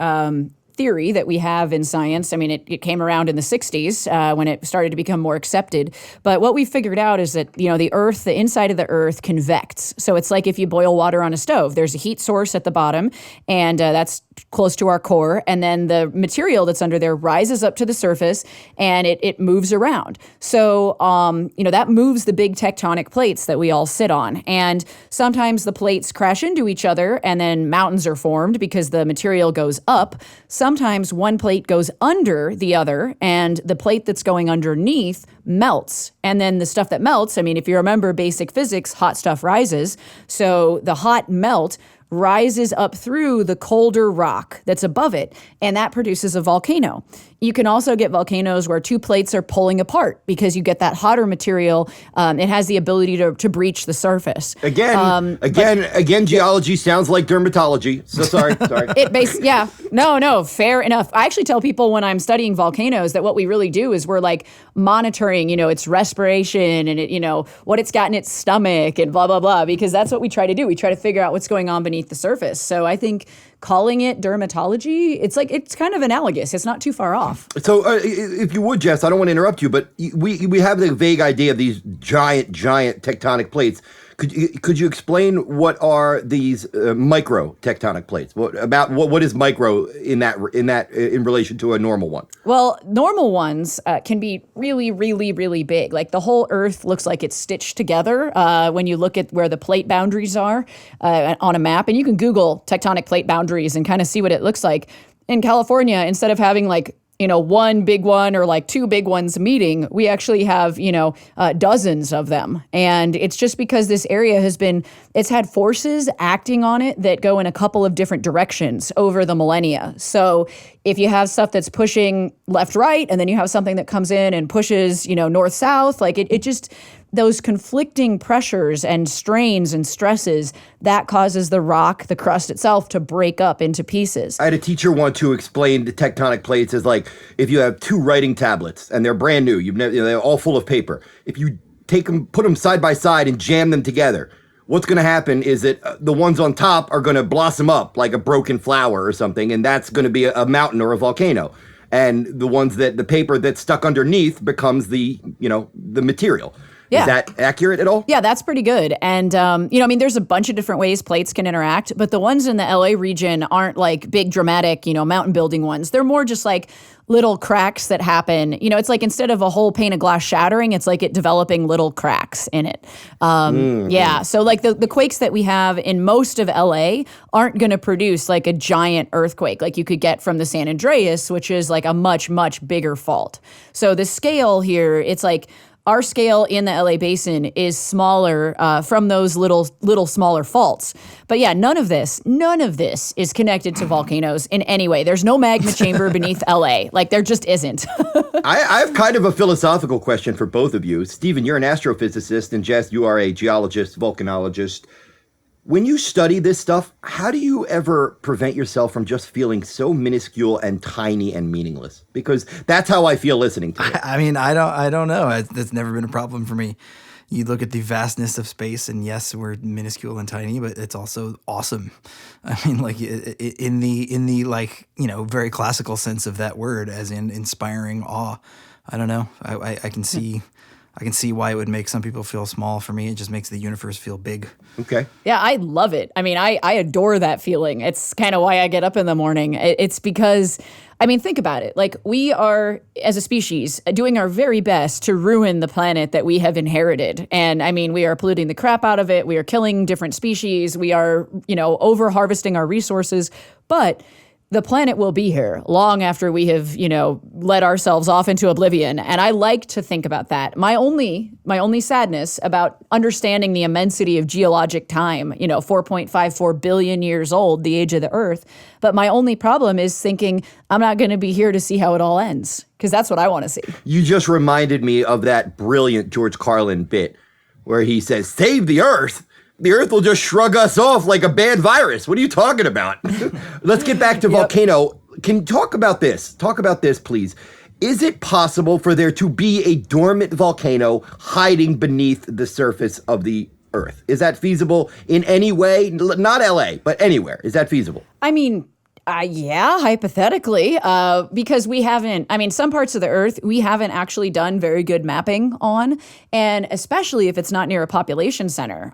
theory that we have in science. I mean, it came around in the 60s when it started to become more accepted. But what we figured out is that, the Earth, the inside of the Earth convects. So it's like if you boil water on a stove. There's a heat source at the bottom, and that's close to our core. And then the material that's under there rises up to the surface, and it moves around. So, that moves the big tectonic plates that we all sit on. And sometimes the plates crash into each other, and then mountains are formed because the material goes up. Sometimes one plate goes under the other, and the plate that's going underneath melts. And then the stuff that melts, if you remember basic physics, hot stuff rises. So the hot melt rises up through the colder rock that's above it, and that produces a volcano. You can also get volcanoes where two plates are pulling apart because you get that hotter material. It has the ability to breach the surface. Again, geology sounds like dermatology. So sorry. No, fair enough. I actually tell people when I'm studying volcanoes that what we really do is we're like monitoring, its respiration and what it's got in its stomach and blah, blah, blah, because that's what we try to do. We try to figure out what's going on beneath the surface. So I think calling it dermatology, it's kind of analogous. It's not too far off. So if you would, Jess, I don't want to interrupt you, but we have the vague idea of these giant tectonic plates. Could you explain what are these micro tectonic plates? What is micro in relation to a normal one? Well, normal ones can be really, really, really big. Like the whole Earth looks like it's stitched together when you look at where the plate boundaries are on a map. And you can Google tectonic plate boundaries and kind of see what it looks like. In California, instead of having like one big one or like two big ones meeting. We actually have, dozens of them. And it's just because this area it's had forces acting on it that go in a couple of different directions over the millennia. So if you have stuff that's pushing left, right, and then you have something that comes in and pushes, north, south, like it just, those conflicting pressures and strains and stresses, that causes the rock, the crust itself, to break up into pieces. I had a teacher once who explained the tectonic plates as like, if you have two writing tablets and they're brand new, they're all full of paper. If you take them, put them side by side and jam them together, what's going to happen is that the ones on top are going to blossom up like a broken flower or something, and that's going to be a mountain or a volcano. And the paper that's stuck underneath becomes the material. Yeah. Is that accurate at all? Yeah, that's pretty good. And, there's a bunch of different ways plates can interact, but the ones in the LA region aren't like big dramatic, mountain building ones. They're more just like little cracks that happen. It's like instead of a whole pane of glass shattering, it's like it developing little cracks in it. Yeah. So like the quakes that we have in most of LA aren't going to produce like a giant earthquake like you could get from the San Andreas, which is like a much, much bigger fault. So the scale here, it's like, our scale in the LA basin is smaller from those little smaller faults. But yeah, none of this is connected to volcanoes in any way. There's no magma chamber beneath LA. Like there just isn't. I have kind of a philosophical question for both of you. Stephen, you're an astrophysicist, and Jess, you are a geologist, volcanologist. When you study this stuff, how do you ever prevent yourself from just feeling so minuscule and tiny and meaningless? Because that's how I feel listening to it. I don't know. That's never been a problem for me. You look at the vastness of space, and yes, we're minuscule and tiny, but it's also awesome. I mean, like in the like very classical sense of that word, as in inspiring awe. I don't know. I can see. I can see why it would make some people feel small. For me, it just makes the universe feel big. Okay. Yeah, I love it. I mean, I adore that feeling. It's kind of why I get up in the morning. It's because, think about it. Like we are, as a species, doing our very best to ruin the planet that we have inherited. And we are polluting the crap out of it. We are killing different species. We are, over harvesting our resources. But the planet will be here long after we have, let ourselves off into oblivion. And I like to think about that. My only sadness about understanding the immensity of geologic time, 4.54 billion years old, the age of the Earth. But my only problem is thinking I'm not going to be here to see how it all ends, because that's what I want to see. You just reminded me of that brilliant George Carlin bit where he says, "Save the Earth. The Earth will just shrug us off like a bad virus. What are you talking about?" Let's get back to Volcano. Can you talk about this? Talk about this, please. Is it possible for there to be a dormant volcano hiding beneath the surface of the Earth? Is that feasible in any way? Not LA, but anywhere. Is that feasible? Yeah, hypothetically, because we haven't, some parts of the Earth we haven't actually done very good mapping on, and especially if it's not near a population center.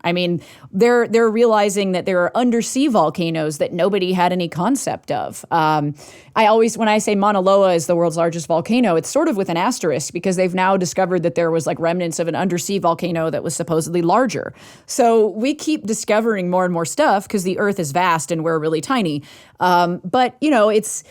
They're realizing that there are undersea volcanoes that nobody had any concept of. When I say Mauna Loa is the world's largest volcano, it's sort of with an asterisk because they've now discovered that there was like remnants of an undersea volcano that was supposedly larger. So we keep discovering more and more stuff because the Earth is vast and we're really tiny. But it's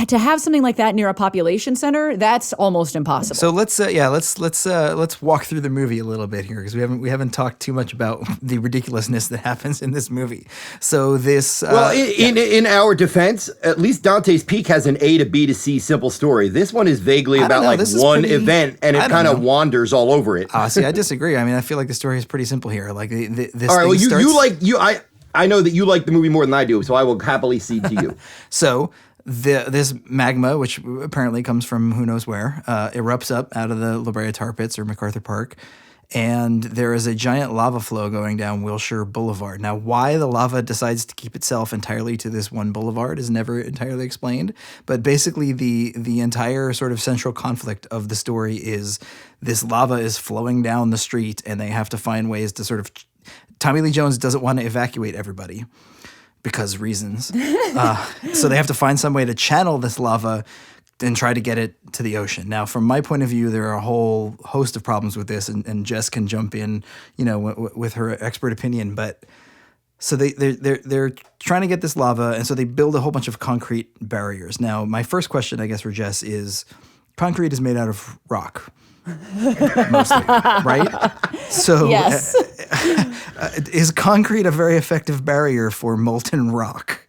to have something like that near a population center, that's almost impossible. So let's walk through the movie a little bit here, because we haven't talked too much about the ridiculousness that happens in this movie. So this in our defense, at least Dante's Peak has an A to B to C simple story. This one is vaguely about one event, and it kind of wanders all over it. See, I disagree. I feel like the story is pretty simple here. Like this. All right. Well, I know that you like the movie more than I do, so I will happily cede to you. So this magma, which apparently comes from who knows where, erupts up out of the La Brea tar pits or MacArthur Park, and there is a giant lava flow going down Wilshire Boulevard. Now, why the lava decides to keep itself entirely to this one boulevard is never entirely explained, but basically the entire sort of central conflict of the story is this lava is flowing down the street, and they have to find ways to sort of... Tommy Lee Jones doesn't want to evacuate everybody because reasons. So they have to find some way to channel this lava and try to get it to the ocean. Now, from my point of view, there are a whole host of problems with this, and Jess can jump in, with her expert opinion. But So they're trying to get this lava, and so they build a whole bunch of concrete barriers. Now, my first question, I guess, for Jess is, concrete is made out of rock, mostly, right? So, Yes. is concrete a very effective barrier for molten rock?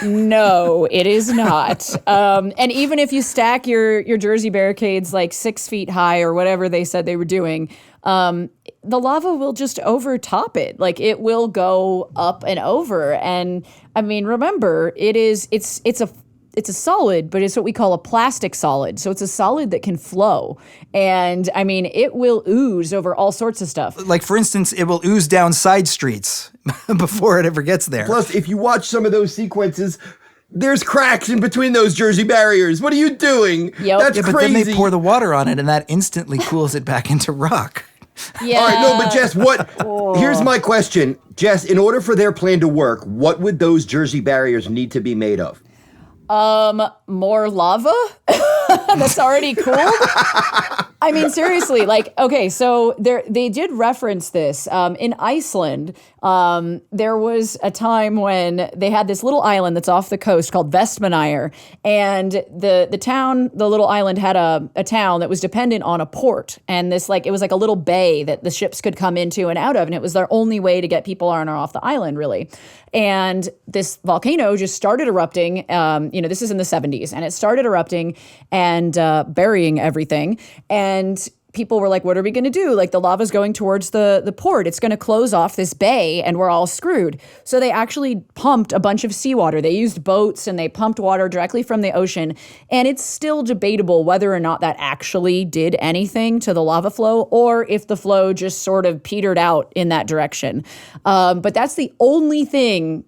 No, it is not. And even if you stack your Jersey barricades like 6 feet high or whatever they said they were doing, the lava will just overtop it. Like it will go up and over. And I mean, remember, it's a solid, but it's what we call a plastic solid. So it's a solid that can flow. And I mean, it will ooze over all sorts of stuff. Like, for instance, it will ooze down side streets before it ever gets there. Plus, if you watch some of those sequences, there's cracks in between those Jersey barriers. What are you doing? Yep. That's Yeah, but crazy. then they pour the water on it, and that instantly cools it back into rock. Yeah. All right, no, but Jess, here's my question. Jess, in order for their plan to work, what would those Jersey barriers need to be made of? More lava that's already cooled. I mean, seriously, like, okay, so they did reference this. In Iceland, there was a time when they had this little island that's off the coast called Vestmannaeyjar, and the little island had a town that was dependent on a port, and it was like a little bay that the ships could come into and out of, and it was their only way to get people on or off the island, really. And this volcano just started erupting. This is in the 70s, and it started erupting and burying everything. And people were like, what are we going to do? Like, the lava's going towards the port. It's going to close off this bay, and we're all screwed. So they actually pumped a bunch of seawater. They used boats, and they pumped water directly from the ocean. And it's still debatable whether or not that actually did anything to the lava flow, or if the flow just sort of petered out in that direction. But that's the only frame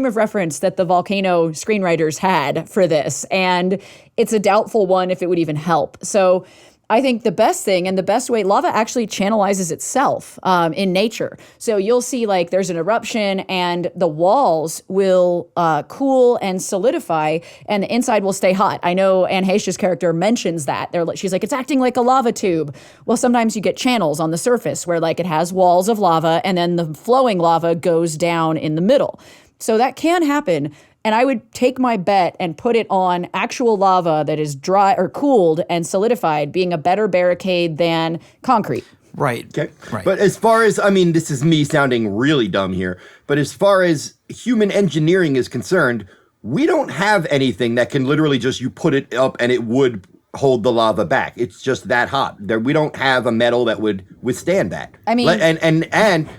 of reference that the Volcano screenwriters had for this. And it's a doubtful one if it would even help. So I think the best thing and the best way, lava actually channelizes itself in nature. So you'll see like there's an eruption and the walls will cool and solidify and the inside will stay hot. I know Anne Heche's character mentions that. She's like, it's acting like a lava tube. Well, sometimes you get channels on the surface where like it has walls of lava and then the flowing lava goes down in the middle. So that can happen. And I would take my bet and put it on actual lava that is dry or cooled and solidified, being a better barricade than concrete. Right. Okay. Right. But as far as, I mean, this is me sounding really dumb here, but as far as human engineering is concerned, we don't have anything that can literally just, you put it up and it would hold the lava back. It's just that hot. We don't have a metal that would withstand that. I mean, and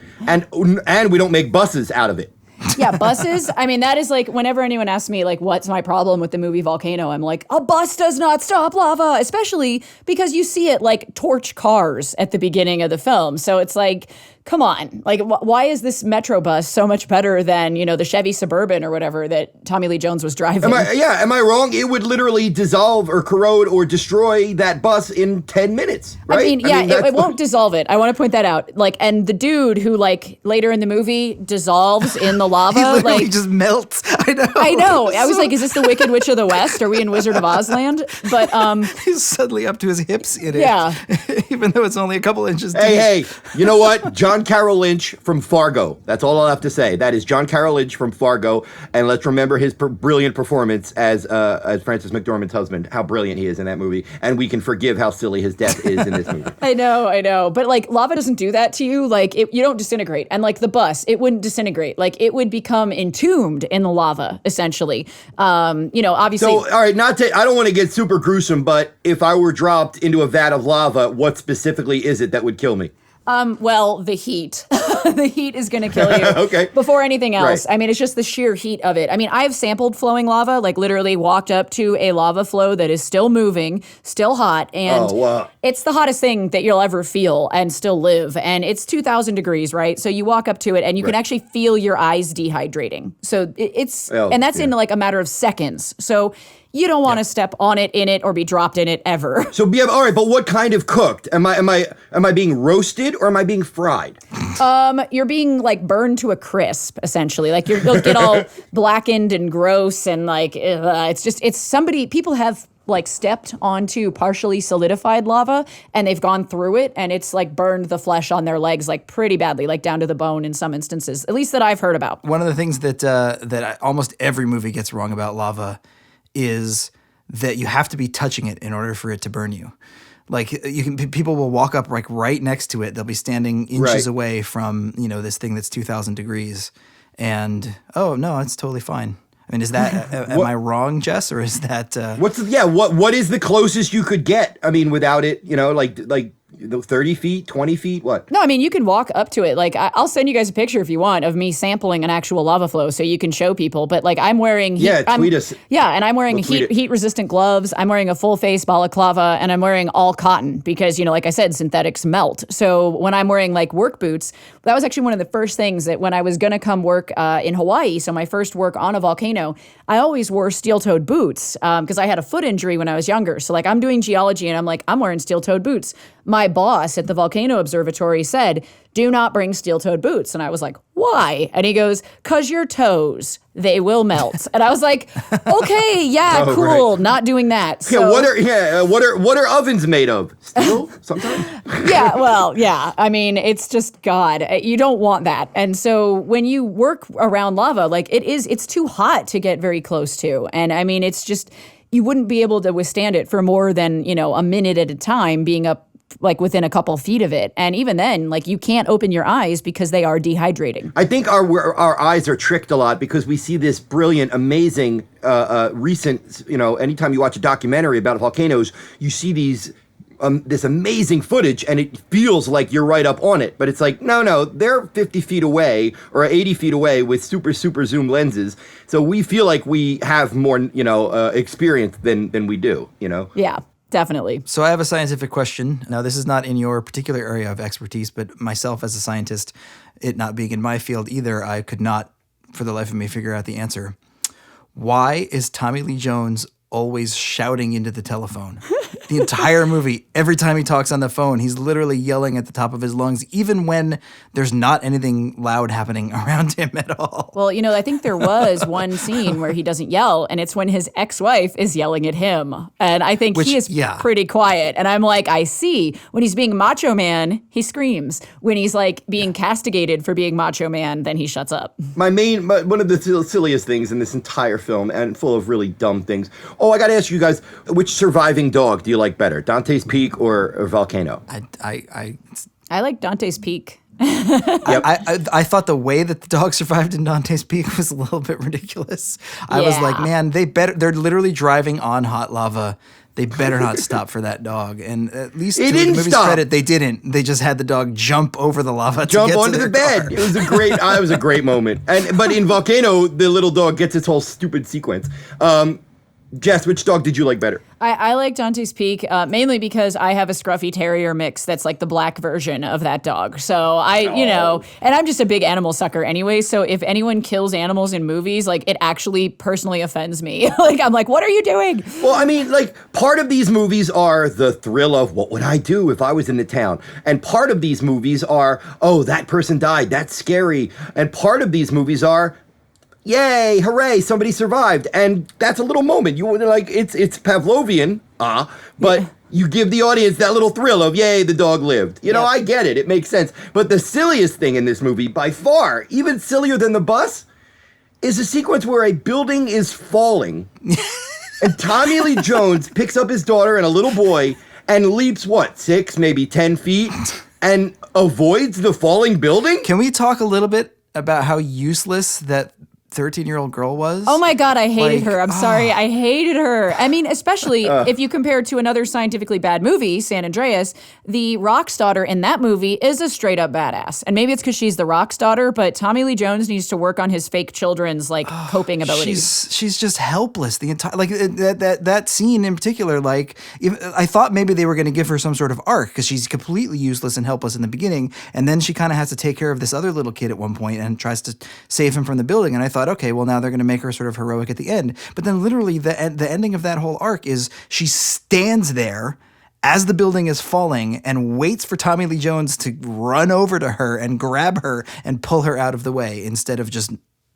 we don't make buses out of it. Yeah, buses. I mean, that is like whenever anyone asks me, like, what's my problem with the movie Volcano? I'm like, a bus does not stop lava, especially because you see it like torch cars at the beginning of the film. So it's like, come on, like, why is this Metro bus so much better than, the Chevy Suburban or whatever that Tommy Lee Jones was driving? Am I wrong? It would literally dissolve or corrode or destroy that bus in 10 minutes, right? I mean, it won't dissolve it. I want to point that out. Like, and the dude who, like, later in the movie dissolves in the lava. He literally like, just melts. I know. I was like, is this the Wicked Witch of the West? Are we in Wizard of Oz land? But he's suddenly up to his hips in it. Yeah. Even though it's only a couple inches deep. Hey, you know what? John Carroll Lynch from Fargo. That's all I'll have to say. That is John Carroll Lynch from Fargo. And let's remember his brilliant performance as Frances McDormand's husband. How brilliant he is in that movie. And we can forgive how silly his death is in this movie. I know. But like, lava doesn't do that to you. Like, you don't disintegrate. And like the bus, it wouldn't disintegrate. Like, it would become entombed in the lava, essentially. Obviously. So, all right, I don't want to get super gruesome, but if I were dropped into a vat of lava, what specifically is it that would kill me? Well, the heat. The heat is going to kill you Okay. before anything else. Right. I mean, it's just the sheer heat of it. I mean, I've sampled flowing lava, like literally walked up to a lava flow that is still moving, still hot, and it's the hottest thing that you'll ever feel and still live. And it's 2,000 degrees, right? So you walk up to it and you can actually feel your eyes dehydrating. So that's in like a matter of seconds. So you don't want to step on it, in it, or be dropped in it ever. So all right, but what kind of cooked? Am I being roasted or am I being fried? You're being like burned to a crisp, essentially. Like you'll get all blackened and gross and like it's somebody. People have like stepped onto partially solidified lava and they've gone through it and it's like burned the flesh on their legs like pretty badly, like down to the bone in some instances, at least that I've heard about. One of the things that almost every movie gets wrong about lava is that you have to be touching it in order for it to burn you. Like people will walk up like right next to it. They'll be standing inches away from, this thing that's 2,000 degrees and, oh no, it's totally fine. I mean, is that, am I wrong, Jess, or is that... What is the closest you could get? I mean, without it, like 30 feet, 20 feet, what? No, I mean, you can walk up to it. Like, I'll send you guys a picture if you want of me sampling an actual lava flow so you can show people. But, like, I'm wearing... tweet us. Yeah, and I'm wearing heat-resistant gloves. I'm wearing a full-face balaclava, and I'm wearing all cotton because, like I said, synthetics melt. So when I'm wearing, like, work boots, that was actually one of the first things that when I was going to come work in Hawaii, so my first work on a volcano, I always wore steel-toed boots because I had a foot injury when I was younger. So, like, I'm doing geology, and I'm like, I'm wearing steel-toed boots. My boss at the Volcano Observatory said, do not bring steel-toed boots. And I was like, why? And he goes, 'cause your toes, they will melt. And I was like, okay, yeah, cool, right. Not doing that. So, what are ovens made of? Steel sometimes? Yeah. I mean, it's just God. You don't want that. And so when you work around lava, like it's too hot to get very close to. And I mean, it's just, you wouldn't be able to withstand it for more than, a minute at a time being up like within a couple feet of it. And even then, like you can't open your eyes because they are dehydrating. I think our eyes are tricked a lot because we see this brilliant, amazing, recent, anytime you watch a documentary about volcanoes, you see this amazing footage and it feels like you're right up on it. But it's like, no, they're 50 feet away or 80 feet away with super zoom lenses. So we feel like we have more, experience than we do, Yeah. Definitely. So I have a scientific question. Now, this is not in your particular area of expertise, but myself as a scientist, it not being in my field either, I could not, for the life of me, figure out the answer. Why is Tommy Lee Jones always shouting into the telephone? The entire movie, every time he talks on the phone, he's literally yelling at the top of his lungs, even when there's not anything loud happening around him at all. Well, I think there was one scene where he doesn't yell, and it's when his ex-wife is yelling at him. And I think he is pretty quiet. And I'm like, I see. When he's being macho man, he screams. When he's like being castigated for being macho man, then he shuts up. One of the silliest things in this entire film, and full of really dumb things. Oh, I got to ask you guys, which surviving dog do you like better, Dante's Peak or Volcano? I like Dante's Peak. Yep. I thought the way that the dog survived in Dante's Peak was a little bit ridiculous. I was like, man, they're literally driving on hot lava. They better not stop for that dog. And at least to the movie's credit, they didn't. They just had the dog jump over the lava to get onto to the bed. Car. It was a great moment. But in Volcano, the little dog gets its whole stupid sequence. Jess, which dog did you like better? I like Dante's Peak mainly because I have a Scruffy Terrier mix that's like the black version of that dog. So and I'm just a big animal sucker anyway. So if anyone kills animals in movies, like it actually personally offends me. Like I'm like, what are you doing? Well, I mean, like part of these movies are the thrill of what would I do if I was in the town? And part of these movies are, oh, that person died. That's scary. And part of these movies are, yay, hooray, somebody survived. And that's a little moment. You like it's Pavlovian, but you give the audience that little thrill of, yay, the dog lived. I get it. It makes sense. But the silliest thing in this movie, by far, even sillier than the bus, is a sequence where a building is falling. And Tommy Lee Jones picks up his daughter and a little boy and leaps, 6, maybe 10 feet, and avoids the falling building? Can we talk a little bit about how useless that 13-year-old girl was? Oh my God, I hated her. I'm sorry, I hated her. I mean, especially if you compare it to another scientifically bad movie, San Andreas, the Rock's daughter in that movie is a straight up badass. And maybe it's because she's the Rock's daughter, but Tommy Lee Jones needs to work on his fake children's coping abilities. She's just helpless. The entire that scene in particular. I thought maybe they were going to give her some sort of arc because she's completely useless and helpless in the beginning, and then she kind of has to take care of this other little kid at one point and tries to save him from the building. And I thought, okay, well now they're going to make her sort of heroic at the end. But then literally the ending of that whole arc is she stands there as the building is falling and waits for Tommy Lee Jones to run over to her and grab her and pull her out of the way instead of just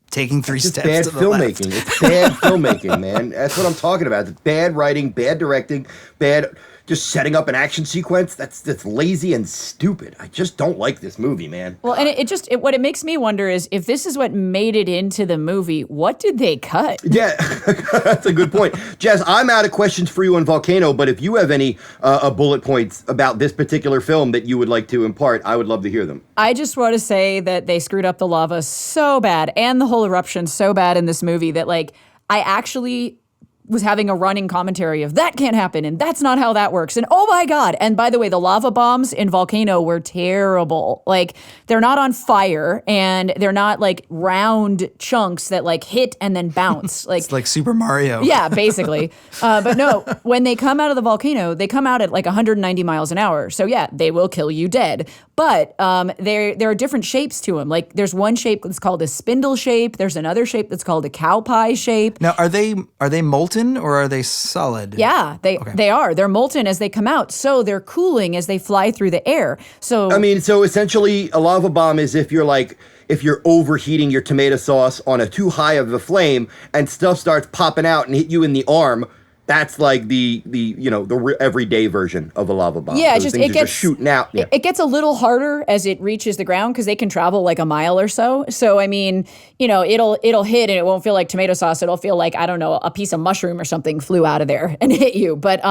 taking 3 steps bad to the filmmaking. left. It's bad filmmaking, man. That's what I'm talking about. It's bad writing, bad directing, bad just setting up an action sequence. That's lazy and stupid. I just don't like this movie, man. Well, and what it makes me wonder is if this is what made it into the movie, what did they cut? Yeah, that's a good point. Jess, I'm out of questions for you on Volcano, but if you have any bullet points about this particular film that you would like to impart, I would love to hear them. I just want to say that they screwed up the lava so bad and the whole eruption so bad in this movie that, like, I actually was having a running commentary of that can't happen and that's not how that works. And oh my God. And by the way, the lava bombs in Volcano were terrible. Like, they're not on fire and they're not like round chunks that like hit and then bounce. Like, It's like Super Mario. yeah, basically. But no, when they come out of the volcano, they come out at like 190 miles an hour. So yeah, they will kill you dead. But there are different shapes to them. Like, there's one shape that's called a spindle shape. There's another shape that's called a cow pie shape. Now, are they molten or are they solid? Yeah, they are. They're molten as they come out, so they're cooling as they fly through the air. So I mean, so essentially, a lava bomb is if you're overheating your tomato sauce on a too high of a flame and stuff starts popping out and hit you in the arm. That's like the everyday version of a lava bomb. yeah, Those it things are gets shooting out. Yeah. It gets a little harder as it reaches the ground because they can travel like a mile or so. So I mean, it'll hit and it won't feel like tomato sauce. It'll feel like, I don't know, a piece of mushroom or something flew out of there and hit you. But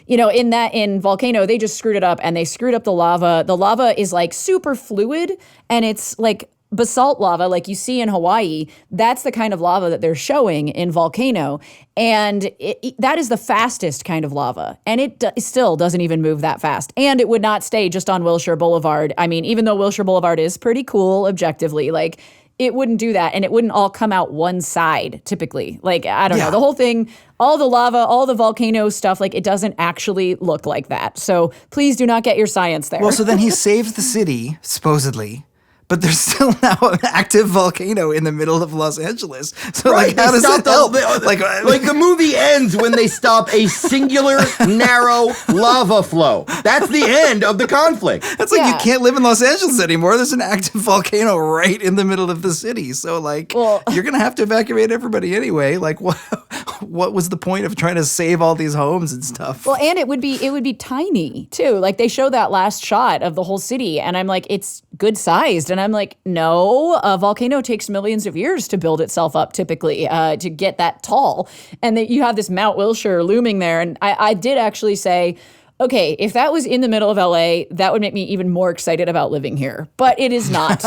in Volcano, they just screwed it up and they screwed up the lava. The lava is like super fluid and it's like basalt lava like you see in Hawaii. That's the kind of lava that they're showing in Volcano. And that is the fastest kind of lava. And it still doesn't even move that fast. And it would not stay just on Wilshire Boulevard. I mean, even though Wilshire Boulevard is pretty cool objectively, like, it wouldn't do that. And it wouldn't all come out one side typically. Like, I don't know. The whole thing, all the lava, all the volcano stuff, like, it doesn't actually look like that. So please do not get your science there. Well, so then he saves the city, supposedly. But there's still now an active volcano in the middle of Los Angeles. So, Right, like, how does that help? Like the movie ends when they stop a singular, narrow lava flow. That's the end of the conflict. That's like you can't live in Los Angeles anymore. There's an active volcano right in the middle of the city. So, like, you're going to have to evacuate everybody anyway. Like, what was the point of trying to save all these homes and stuff? Well, and it would be tiny too. Like, they show that last shot of the whole city, and I'm like, it's good sized, and I'm like, no, a volcano takes millions of years to build itself up, typically, to get that tall, and that you have this Mount Wilshire looming there, and I did actually say, okay, if that was in the middle of LA, that would make me even more excited about living here, but it is not.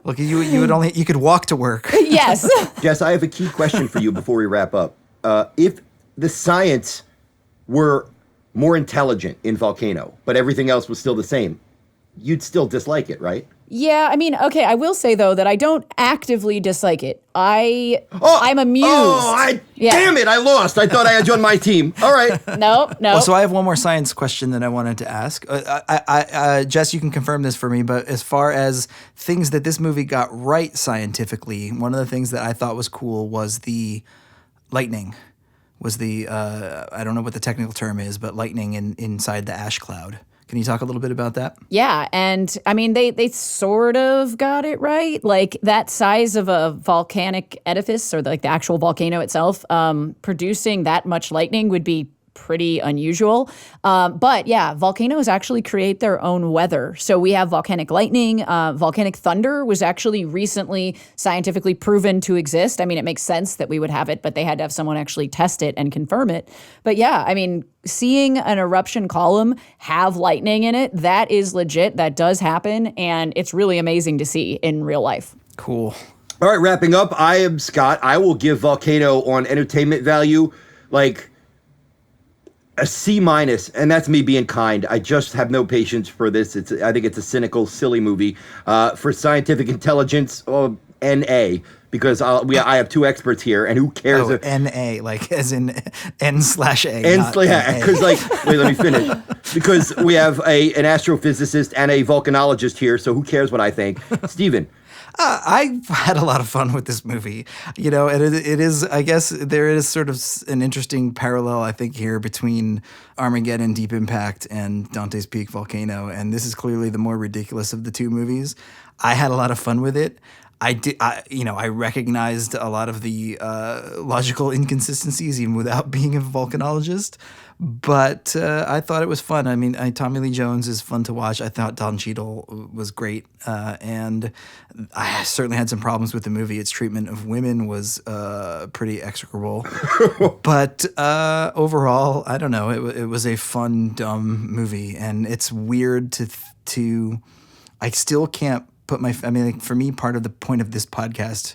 Look, you could walk to work. Yes. Jess, I have a key question for you before we wrap up. If the science were more intelligent in Volcano, but everything else was still the same, you'd still dislike it, right? Yeah, I mean, okay, I will say, though, that I don't actively dislike it. I'm amused. Damn it, I lost. I thought I had you on my team. All right. No. Well, so I have one more science question that I wanted to ask. Jess, you can confirm this for me, but as far as things that this movie got right scientifically, one of the things that I thought was cool was the lightning. Was the, I don't know what the technical term is, but lightning inside the ash cloud. Can you talk a little bit about that? Yeah, and I mean, they sort of got it right. Like, that size of a volcanic edifice, or like the actual volcano itself, producing that much lightning would be pretty unusual. But yeah, volcanoes actually create their own weather. So we have volcanic lightning. Volcanic thunder was actually recently scientifically proven to exist. I mean, it makes sense that we would have it, but they had to have someone actually test it and confirm it. But yeah, I mean, seeing an eruption column have lightning in it, that is legit. That does happen. And it's really amazing to see in real life. Cool. All right, wrapping up. I am Scott. I will give Volcano on entertainment value, like, a C-, and that's me being kind. I just have no patience for this. I think it's a cynical, silly movie. For scientific intelligence, NA, because I have two experts here, and who cares? NA, like as in N/A. Because wait, let me finish. Because we have an astrophysicist and a volcanologist here, so who cares what I think? Steven. I had a lot of fun with this movie, and it is, I guess there is sort of an interesting parallel, I think, here between Armageddon, Deep Impact, and Dante's Peak, Volcano, and this is clearly the more ridiculous of the two movies. I had a lot of fun with it. I recognized a lot of the logical inconsistencies even without being a volcanologist. But I thought it was fun. I mean, Tommy Lee Jones is fun to watch. I thought Don Cheadle was great. And I certainly had some problems with the movie. Its treatment of women was pretty execrable. But overall, I don't know. It was a fun, dumb movie. And it's weird to I still can't put for me, part of the point of this podcast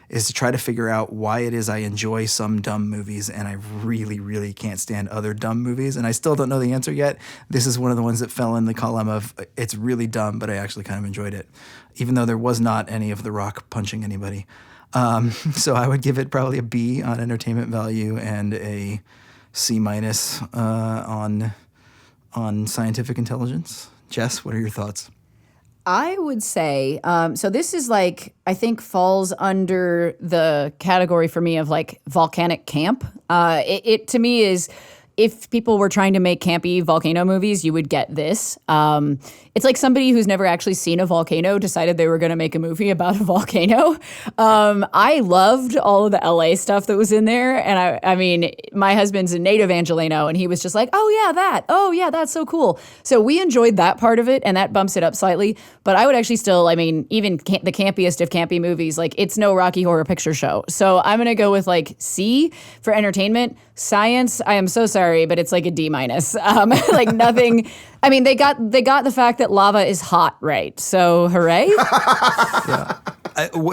is to try to figure out why it is I enjoy some dumb movies and I really, really can't stand other dumb movies. And I still don't know the answer yet. This is one of the ones that fell in the column of it's really dumb, but I actually kind of enjoyed it, even though there was not any of The Rock punching anybody. So I would give it probably a B on entertainment value and a C- on scientific intelligence. Jess, what are your thoughts? I would say, so this is like, I think falls under the category for me of like volcanic camp. It to me is, if people were trying to make campy volcano movies, you would get this. It's like somebody who's never actually seen a volcano decided they were going to make a movie about a volcano. I loved all of the LA stuff that was in there. And I mean, my husband's a native Angeleno, and he was just like, oh yeah, that. Oh yeah, that's so cool. So we enjoyed that part of it, and that bumps it up slightly. But I would actually still, I mean, even the campiest of campy movies, like it's no Rocky Horror Picture Show. So I'm going to go with like C for entertainment. Science, I am so sorry, but it's like a D-. Like nothing. I mean, they got the fact that lava is hot, right? So hooray. Yeah.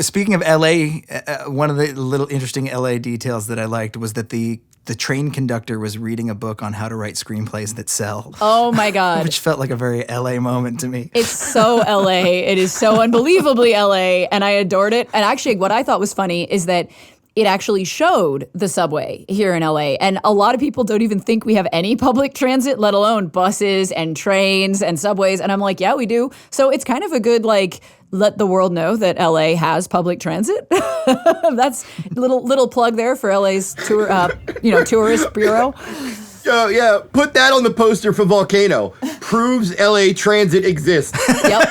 Speaking of LA, one of the little interesting LA details that I liked was that the train conductor was reading a book on how to write screenplays that sell. Oh my God. Which felt like a very LA moment to me. It's so LA. It is so unbelievably LA, and I adored it. And actually, what I thought was funny is that it actually showed the subway here in LA. And a lot of people don't even think we have any public transit, let alone buses and trains and subways. And I'm like, yeah, we do. So it's kind of a good, like, let the world know that LA has public transit. That's a little plug there for LA's tourist bureau. Yeah, put that on the poster for Volcano. Proves LA Transit exists. Yep.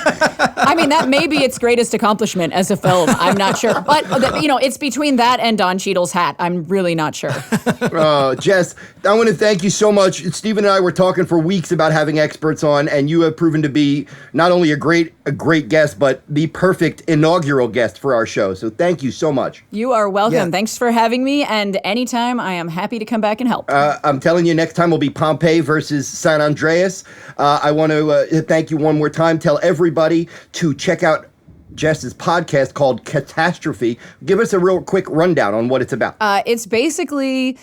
I mean, that may be its greatest accomplishment as a film. I'm not sure. But, it's between that and Don Cheadle's hat. I'm really not sure. Jess, I want to thank you so much. Stephen and I were talking for weeks about having experts on, and you have proven to be not only a great guest, but the perfect inaugural guest for our show. So thank you so much. You are welcome. Yeah. Thanks for having me. And anytime, I am happy to come back and help. I'm telling you, next time will be Pompeii versus San Andreas. I want to thank you one more time. Tell everybody to check out Jess's podcast called Catastrophe. Give us a real quick rundown on what it's about. It's basically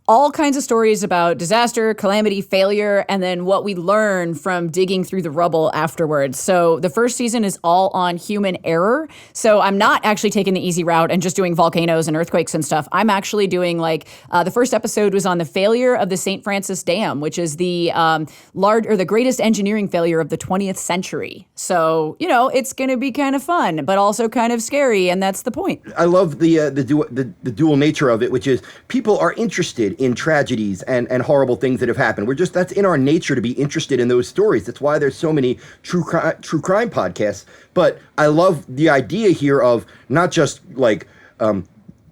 all kinds of stories about disaster, calamity, failure, and then what we learn from digging through the rubble afterwards. So the first season is all on human error. So I'm not actually taking the easy route and just doing volcanoes and earthquakes and stuff. I'm actually doing the first episode was on the failure of the St. Francis Dam, which is the the greatest engineering failure of the 20th century. So, it's going to be kind of fun, but also kind of scary. And that's the point. I love the dual nature of it, which is people are interested in tragedies and horrible things that have happened. That's in our nature to be interested in those stories. That's why there's so many true crime podcasts. But I love the idea here of not just like,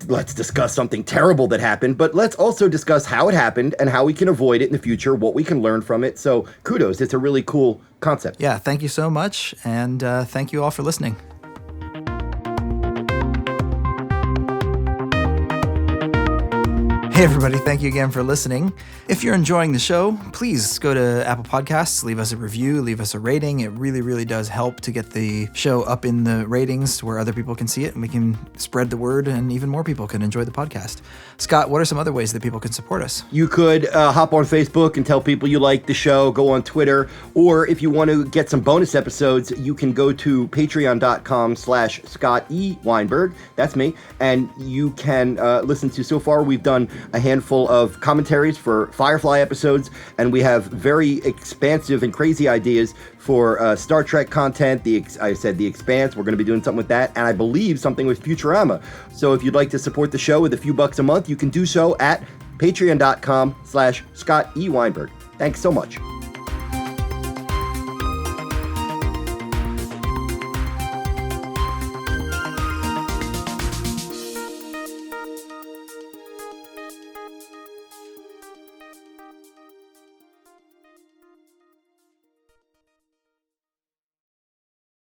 let's discuss something terrible that happened, but let's also discuss how it happened and how we can avoid it in the future, what we can learn from it. So kudos. It's a really cool concept. Yeah, thank you so much. And thank you all for listening. Hey everybody, thank you again for listening. If you're enjoying the show, please go to Apple Podcasts, leave us a review, leave us a rating. It really, really does help to get the show up in the ratings where other people can see it and we can spread the word and even more people can enjoy the podcast. Scott, what are some other ways that people can support us? You could hop on Facebook and tell people you like the show, go on Twitter, or if you want to get some bonus episodes, you can go to patreon.com/Scott E. Weinberg. That's me. And you can listen to, so far we've done a handful of commentaries for Firefly episodes, and we have very expansive and crazy ideas for Star Trek content. I said The Expanse. We're going to be doing something with that, and I believe something with Futurama. So if you'd like to support the show with a few bucks a month, you can do so at patreon.com/Scott E. Weinberg. Thanks so much.